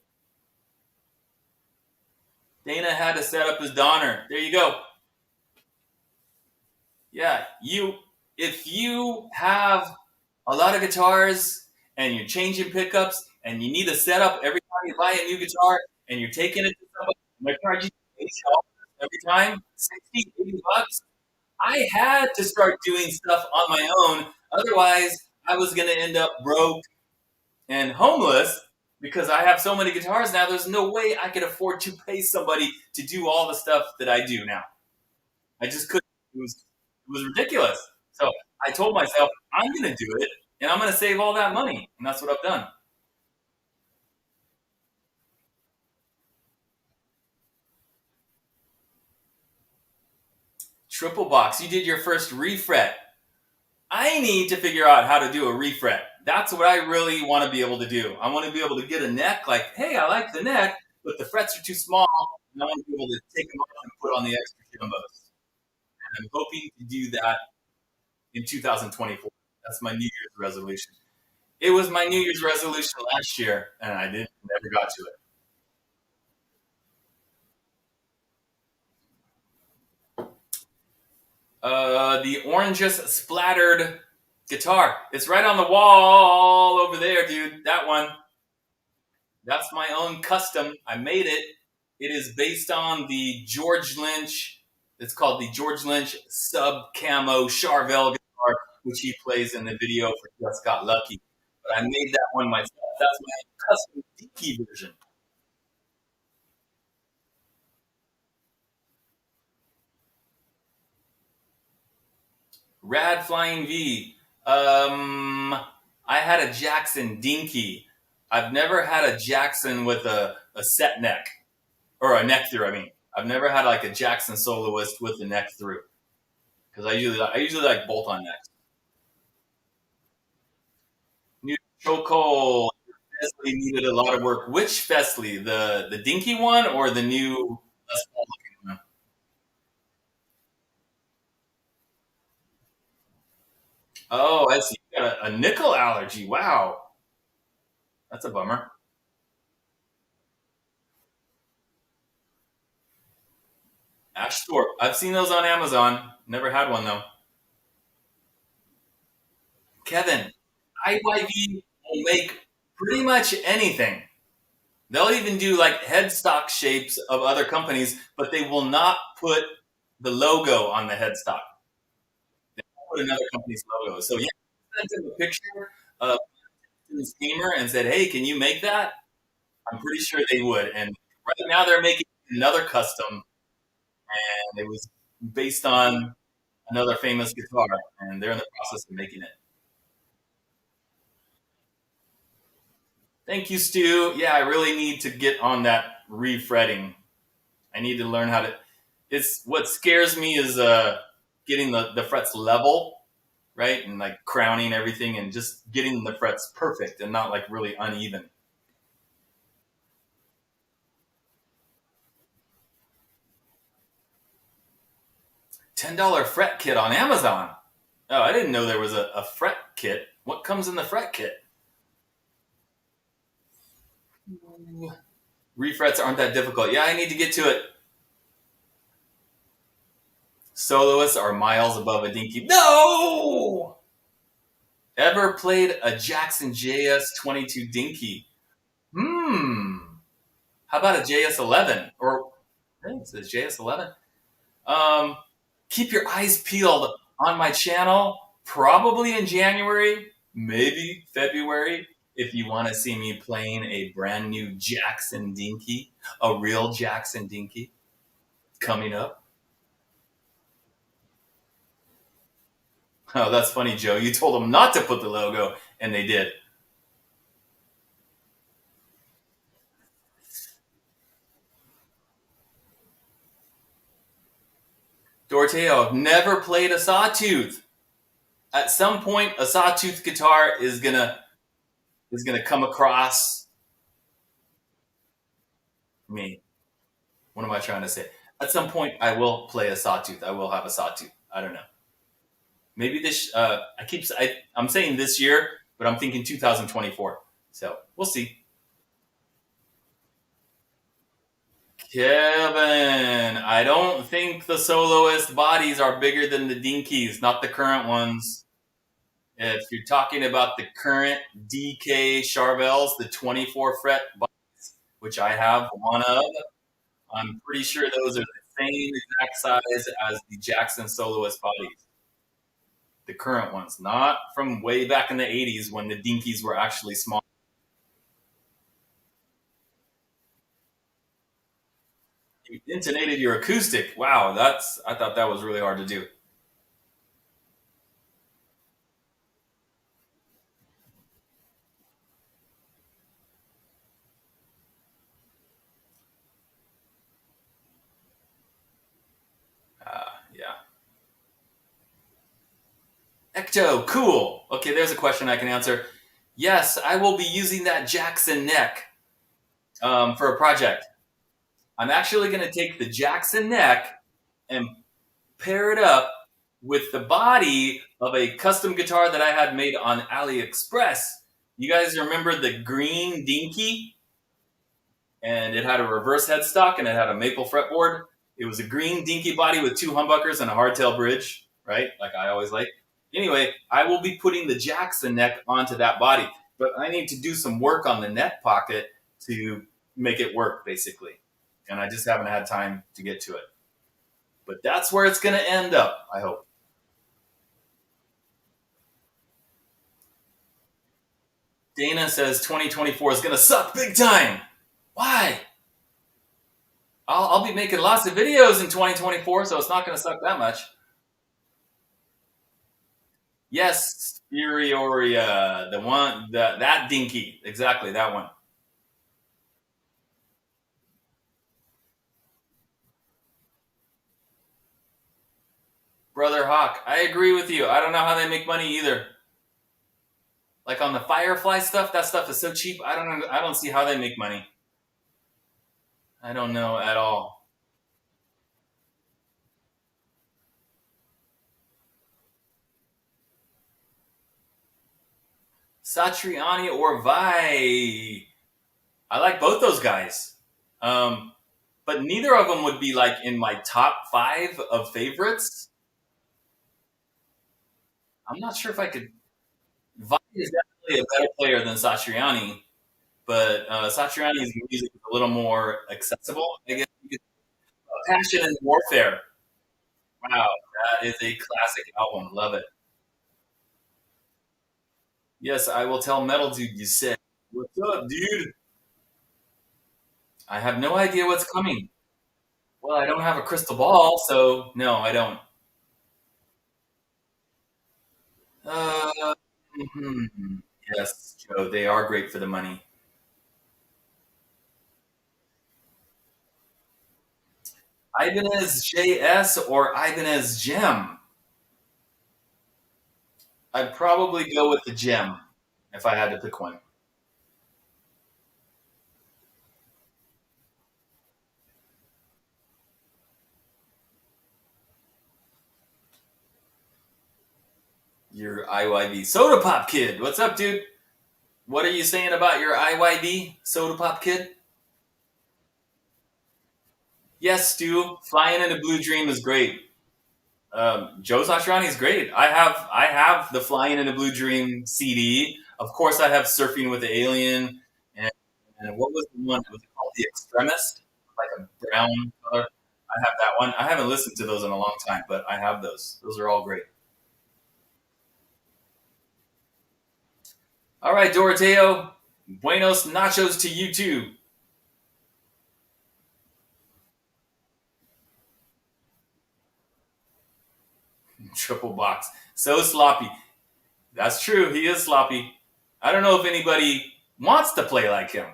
Dana had to set up his Donner. There you go. Yeah, if you have a lot of guitars and you're changing pickups and you need a setup every time you buy a new guitar and you're taking it to somebody and they're charging you $80 every time, 60, 80 bucks. I had to start doing stuff on my own. Otherwise, I was going to end up broke and homeless because I have so many guitars now. There's no way I could afford to pay somebody to do all the stuff that I do now. I just couldn't. It was ridiculous. So I told myself, I'm going to do it and I'm going to save all that money. And that's what I've done. Triple box. You did your first refret. I need to figure out how to do a refret. That's what I really want to be able to do. I want to be able to get a neck like, hey, I like the neck, but the frets are too small. And I want to be able to take them off and put on the extra jumbos. And I'm hoping to do that in 2024. That's my New Year's resolution. It was my New Year's resolution last year, and I didn't never got to it. The oranges splattered guitar. It's right on the wall over there, dude. That one. That's my own custom. I made it. It is based on the George Lynch. It's called the George Lynch sub camo Charvel guitar, which he plays in the video for Just Got Lucky. But I made that one myself. That's my custom dinky version. Rad Flying V. I had a Jackson Dinky. I've never had a Jackson with a set neck or a neck through. I mean, I've never had like a Jackson soloist with the neck through because I usually like bolt on necks. New Choco Fesley needed a lot of work. Which Fesley? The Dinky one or the new Les Paul looking one? Oh, I see. You got a nickel allergy. Wow, that's a bummer. Ash Thorpe. I've seen those on Amazon. Never had one though. Kevin, IYV will make pretty much anything. They'll even do like headstock shapes of other companies, but they will not put the logo on the headstock. They will put another company's logo. So yeah, I sent him a picture of his gamer and said, "Hey, can you make that?" I'm pretty sure they would. And right now they're making another custom, and it was based on another famous guitar, and they're in the process of making it. Thank you, Stu. Yeah, I really need to get on that refretting. I need to learn how to. It's what scares me is getting the frets level, right, and like crowning everything and just getting the frets perfect and not like really uneven. $10 fret kit on Amazon. Oh, I didn't know there was a fret kit. What comes in the fret kit? Refrets aren't that difficult. Yeah, I need to get to it. Soloists are miles above a dinky. No! Ever played a Jackson JS 22 dinky? Hmm. How about a JS 11? Or I think it says JS 11. Um, keep your eyes peeled on my channel, probably in January, maybe February, if you want to see me playing a brand new Jackson Dinky, a real Jackson Dinky coming up. Oh, that's funny, Joe. You told them not to put the logo, and they did. Doroteo, I've never played a sawtooth. At some point, a sawtooth guitar is gonna come across me. What am I trying to say? At some point, I will play a sawtooth. I will have a sawtooth. I don't know. Maybe this. I'm saying this year, but I'm thinking 2024. So we'll see. Kevin, I don't think the soloist bodies are bigger than the dinkies, not the current ones. If you're talking about the current DK Charvels, the 24 fret bodies, which I have one of, I'm pretty sure those are the same exact size as the Jackson soloist bodies. The current ones, not from way back in the 80s when the dinkies were actually small. You intonated your acoustic. Wow, I thought that was really hard to do. Yeah. Ecto, cool. Okay, there's a question I can answer. Yes, I will be using that Jackson neck for a project. I'm actually going to take the Jackson neck and pair it up with the body of a custom guitar that I had made on AliExpress. You guys remember the green Dinky? And it had a reverse headstock and it had a maple fretboard. It was a green dinky body with two humbuckers and a hardtail bridge, right? Like I always like. Anyway, I will be putting the Jackson neck onto that body, but I need to do some work on the neck pocket to make it work, basically. And I just haven't had time to get to it. But that's where it's going to end up, I hope. Dana says 2024 is going to suck big time. Why? I'll be making lots of videos in 2024, so it's not going to suck that much. Yes, Furioria, the one, that dinky, exactly that one. Brother Hawk, I agree with you. I don't know how they make money either. Like on the Firefly stuff, that stuff is so cheap. I don't know. I don't see how they make money. I don't know at all. Satriani or Vi, I like both those guys, um, but neither of them would be like in my top five of favorites. I'm not sure if I could. Vi is definitely a better player than Satriani, but Satriani's music is a little more accessible. I guess you could, Passion and Warfare. Wow, that is a classic album. Love it. Yes, I will tell Metal Dude you said. What's up, dude? I have no idea what's coming. Well, I don't have a crystal ball, so no, I don't. Uh, mhm. Yes, Joe, they are great for the money. Ibanez JS or Ibanez Gem? I'd probably go with the Gem if I had to pick one. Your IYB Soda Pop Kid. What's up, dude? What are you saying about your IYB Soda Pop Kid? Yes, Stu. Flying in a Blue Dream is great. Joe Satriani is great. I have the Flying in a Blue Dream CD. Of course, I have Surfing with the Alien, and, and what was the one? Was it called The Extremist? Like a brown color. I have that one. I haven't listened to those in a long time, but I have those. Those are all great. All right, Doroteo. Buenos nachos to you too. Triple box. So sloppy. That's true. He is sloppy. I don't know if anybody wants to play like him.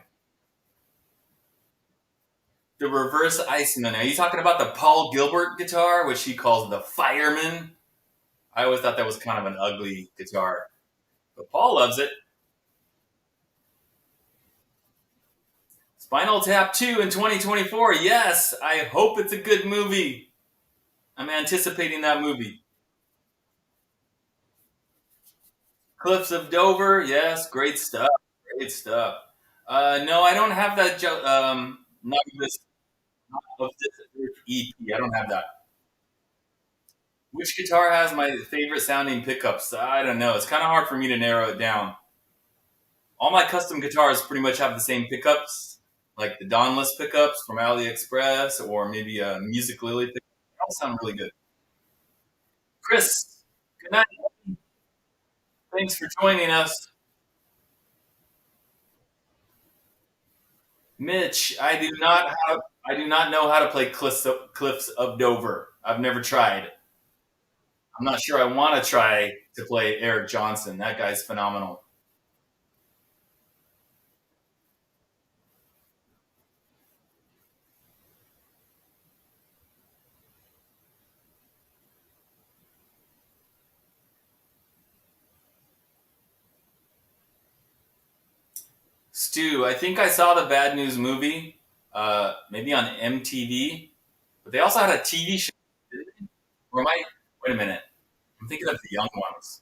The reverse Iceman. Are you talking about the Paul Gilbert guitar, which he calls the Fireman? I always thought that was kind of an ugly guitar, but Paul loves it. Spinal Tap 2 in 2024. Yes, I hope it's a good movie. I'm anticipating that movie. Cliffs of Dover. Yes, great stuff. Great stuff. No, I don't have that. Not of this EP. I don't have that. Which guitar has my favorite sounding pickups? I don't know. It's kind of hard for me to narrow it down. All my custom guitars pretty much have the same pickups, like the Dawnless pickups from AliExpress, or maybe a Music Lily pickup. They all sound really good. Chris, good night. Thanks for joining us. Mitch, I do not know how to play Cliffs of Dover. I've never tried. I'm not sure I want to try to play Eric Johnson. That guy's phenomenal. Stu, I think I saw the Bad News movie, maybe on MTV, but they also had a TV show. Or am I? Wait a minute. I'm thinking of the young ones.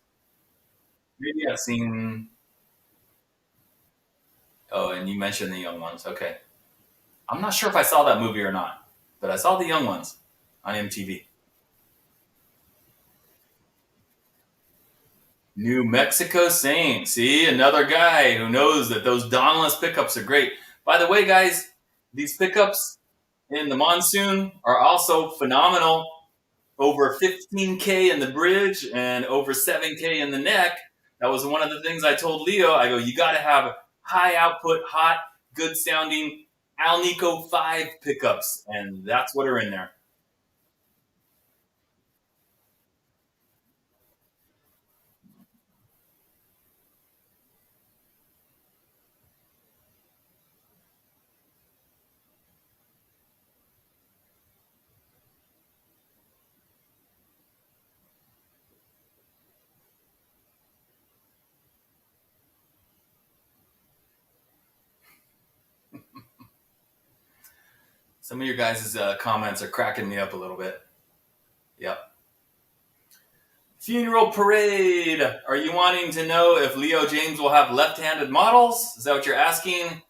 Maybe I've seen. Oh, and you mentioned the young ones. Okay. I'm not sure if I saw that movie or not, but I saw the young ones on MTV. New Mexico Saint. See, another guy who knows that those Dauntless pickups are great. By the way, guys, these pickups in the Monsoon are also phenomenal. Over 15K in the bridge and over 7K in the neck. That was one of the things I told Leo. I go, you got to have high output, hot, good sounding Alnico 5 pickups. And that's what are in there. Some of your guys' comments are cracking me up a little bit. Yep. Funeral parade. Are you wanting to know if Leo James will have left-handed models? Is that what you're asking?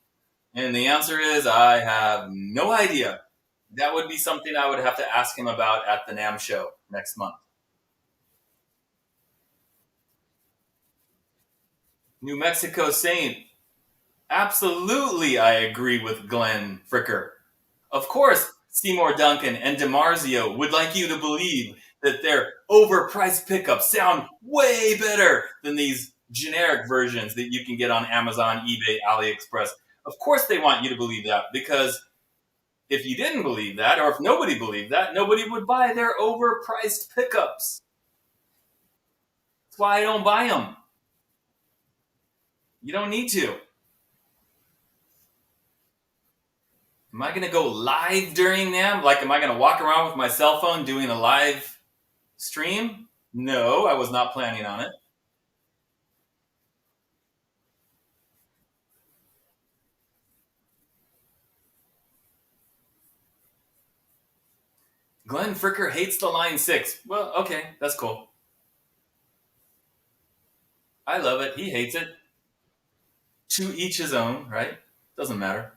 And the answer is I have no idea. That would be something I would have to ask him about at the NAM show next month. New Mexico Saint. Absolutely, I agree with Glenn Fricker. Of course, Seymour Duncan and DiMarzio would like you to believe that their overpriced pickups sound way better than these generic versions that you can get on Amazon, eBay, AliExpress. Of course, they want you to believe that because if you didn't believe that, or if nobody believed that, nobody would buy their overpriced pickups. That's why I don't buy them. You don't need to. Am I going to go live during them? Like, am I going to walk around with my cell phone doing a live stream? No, I was not planning on it. Glenn Fricker hates the Line 6. Well, okay, that's cool. I love it. He hates it. To each his own, right? Doesn't matter.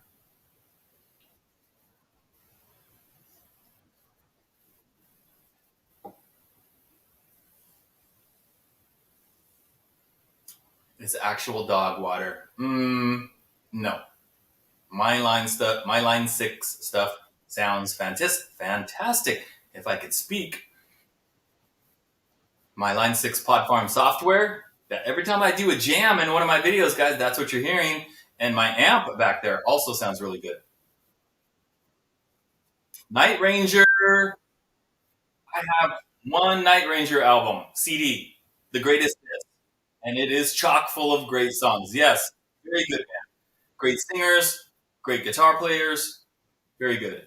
It's actual dog water. No. My Line 6 stuff sounds fantastic. If I could speak, my Line 6 pod farm software, that every time I do a jam in one of my videos, guys, that's what you're hearing. And my amp back there also sounds really good. Night Ranger, I have one Night Ranger album, CD, The Greatest Hits, and it is chock full of great songs. Yes, very good, man. Great singers, great guitar players, very good.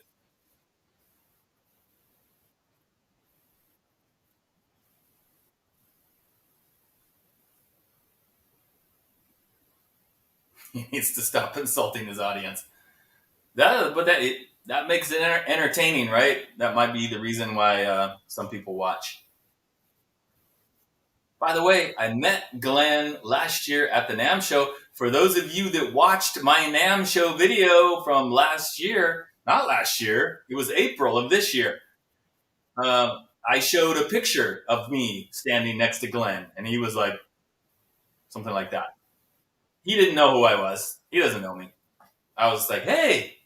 He needs to stop insulting his audience. That makes it entertaining, right? That might be the reason why some people watch. By the way, I met Glenn last year at the NAM show. For those of you that watched my NAM show video from last year, not last year, it was April of this year. I showed a picture of me standing next to Glenn, and he was like, something like that. He didn't know who I was. He doesn't know me. I was like, hey,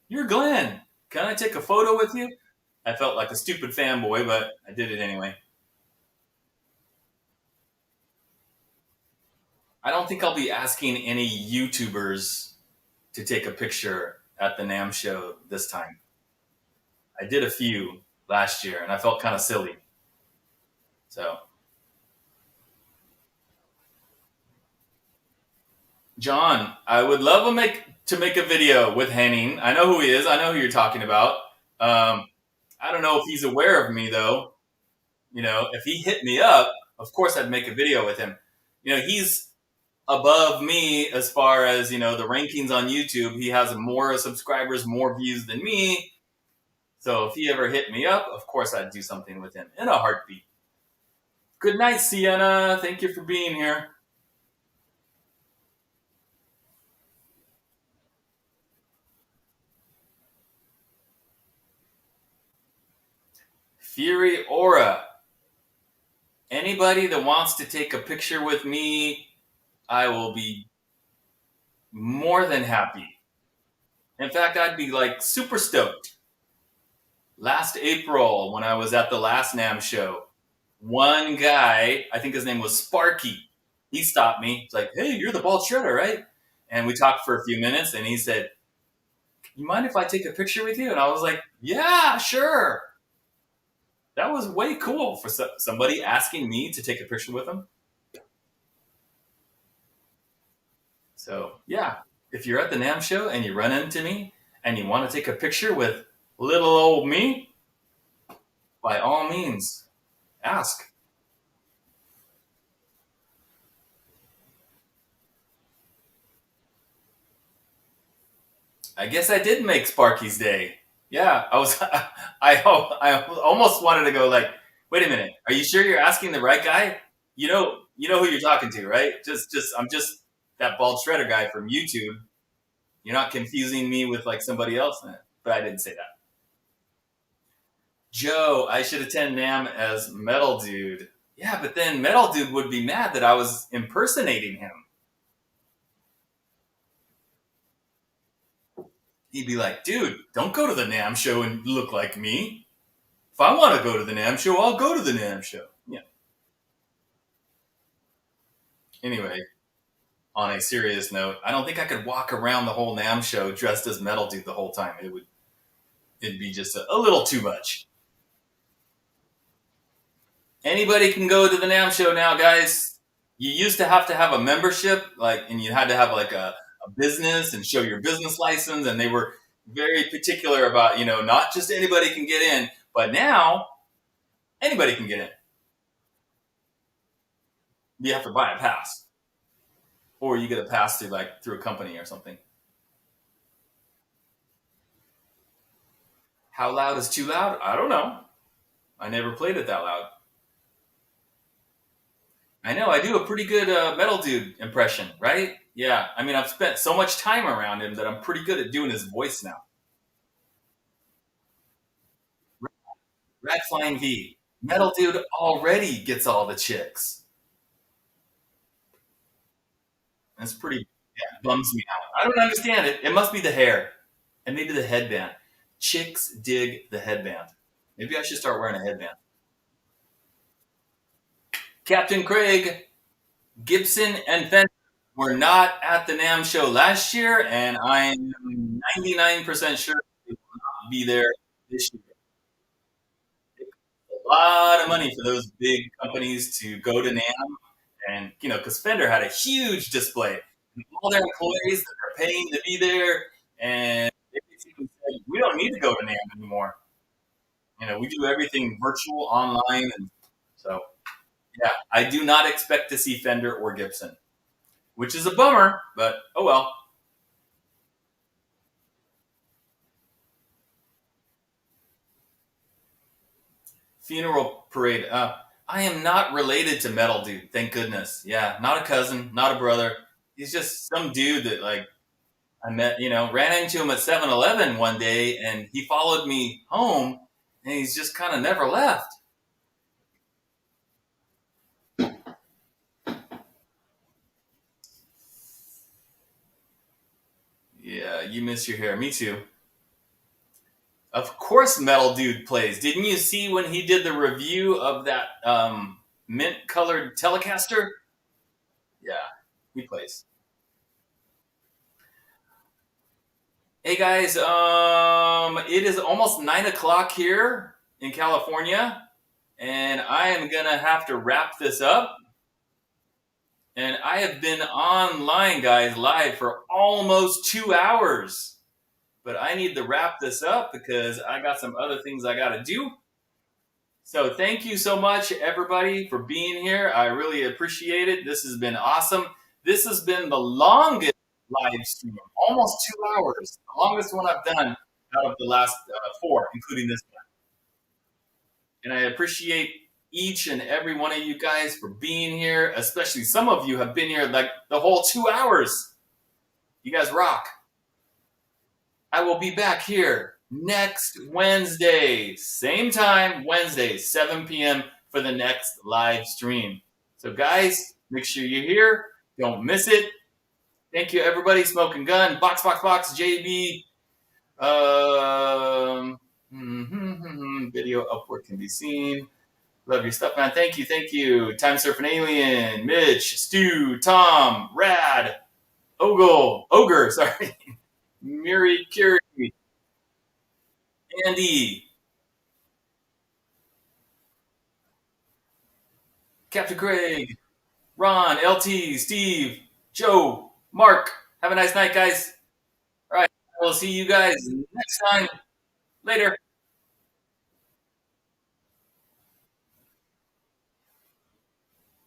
you're Glenn. Can I take a photo with you? I felt like a stupid fanboy, but I did it anyway. I don't think I'll be asking any YouTubers to take a picture at the NAM show this time. I did a few last year, and I felt kind of silly. So, John, I would love to make a video with Henning. I know who he is. I know who you're talking about. I don't know if he's aware of me though. You know, if he hit me up, of course I'd make a video with him. You know, above me as far as the rankings on YouTube. He has more subscribers, more views than me. So if he ever hit me up, of course I'd do something with him in a heartbeat. Good night, Sienna. Thank you for being here. Fury Aura. Anybody that wants to take a picture with me, I will be more than happy. In fact, I'd be like super stoked. Last April, when I was at the last NAM show, one guy, I think his name was Sparky, he stopped me. He's like, "Hey, you're the bald shredder, right?" And we talked for a few minutes, and he said, "You mind if I take a picture with you?" And I was like, "Yeah, sure." That was way cool for somebody asking me to take a picture with him. So, yeah, if you're at the NAM show and you run into me and you want to take a picture with little old me, by all means, ask. I guess I did make Sparky's day. Yeah, I was. I almost wanted to go like, wait a minute, are you sure you're asking the right guy? You know who you're talking to, right? I'm just that bald shredder guy from YouTube. You're not confusing me with like somebody else, but I didn't say that. Joe, I should attend NAM as Metal Dude. Yeah, but then Metal Dude would be mad that I was impersonating him. He'd be like, dude, don't go to the NAM show and look like me. If I want to go to the NAM show, I'll go to the NAM show. Yeah. Anyway, on a serious note, I don't think I could walk around the whole NAM show dressed as Metal Dude the whole time. It'd be just a little too much. Anybody can go to the NAM show now, guys. You used to have a membership, and you had to have like a business and show your business license, and they were very particular about not just anybody can get in, but now anybody can get in. You have to buy a pass, or you get a pass through a company or something. How loud is too loud? I don't know. I never played it that loud. I know I do a pretty good Metal Dude impression, right? Yeah, I mean I've spent so much time around him that I'm pretty good at doing his voice now. Red Flying V. Metal Dude already gets all the chicks. That's pretty. Yeah, bums me out. I don't understand it. It must be the hair and maybe the headband. Chicks dig the headband. Maybe I should start wearing a headband. Captain Craig, Gibson, and Fender were not at the NAM show last year, and I'm 99% sure they will not be there this year. A lot of money for those big companies to go to NAM, and because Fender had a huge display, and all their employees that are paying to be there, and they basically said, "We don't need to go to NAM anymore. We do everything virtual, online, and so." Yeah, I do not expect to see Fender or Gibson, which is a bummer, but oh well. Funeral parade. I am not related to Metal Dude, thank goodness. Yeah, not a cousin, not a brother. He's just some dude that I met, ran into him at 7-Eleven one day, and he followed me home, and he's just kind of never left. Yeah, you miss your hair. Me too. Of course, Metal Dude plays. Didn't you see when he did the review of that mint colored Telecaster? Yeah, he plays. Hey guys, it is almost 9 o'clock here in California, and I am gonna have to wrap this up. And I have been online, guys, live for almost 2 hours. But I need to wrap this up because I got some other things I gotta do. So thank you so much, everybody, for being here. I really appreciate it. This has been awesome. This has been the longest live stream, almost 2 hours, the longest one I've done out of the last four, including this one. And I appreciate each and every one of you guys for being here, especially some of you have been here like the whole 2 hours. You guys rock. I will be back here next Wednesday, same time, Wednesday, 7 p.m. for the next live stream. So, guys, make sure you're here. Don't miss it. Thank you, everybody. Smoking Gun, Box, JB. Video upward can be seen. Love your stuff, man. Thank you, thank you. Time Surfing Alien, Mitch, Stu, Tom, Rad, Ogre, sorry. Miri Curie, Andy, Captain Craig, Ron, LT, Steve, Joe, Mark. Have a nice night, guys. All right. We'll see you guys next time. Later.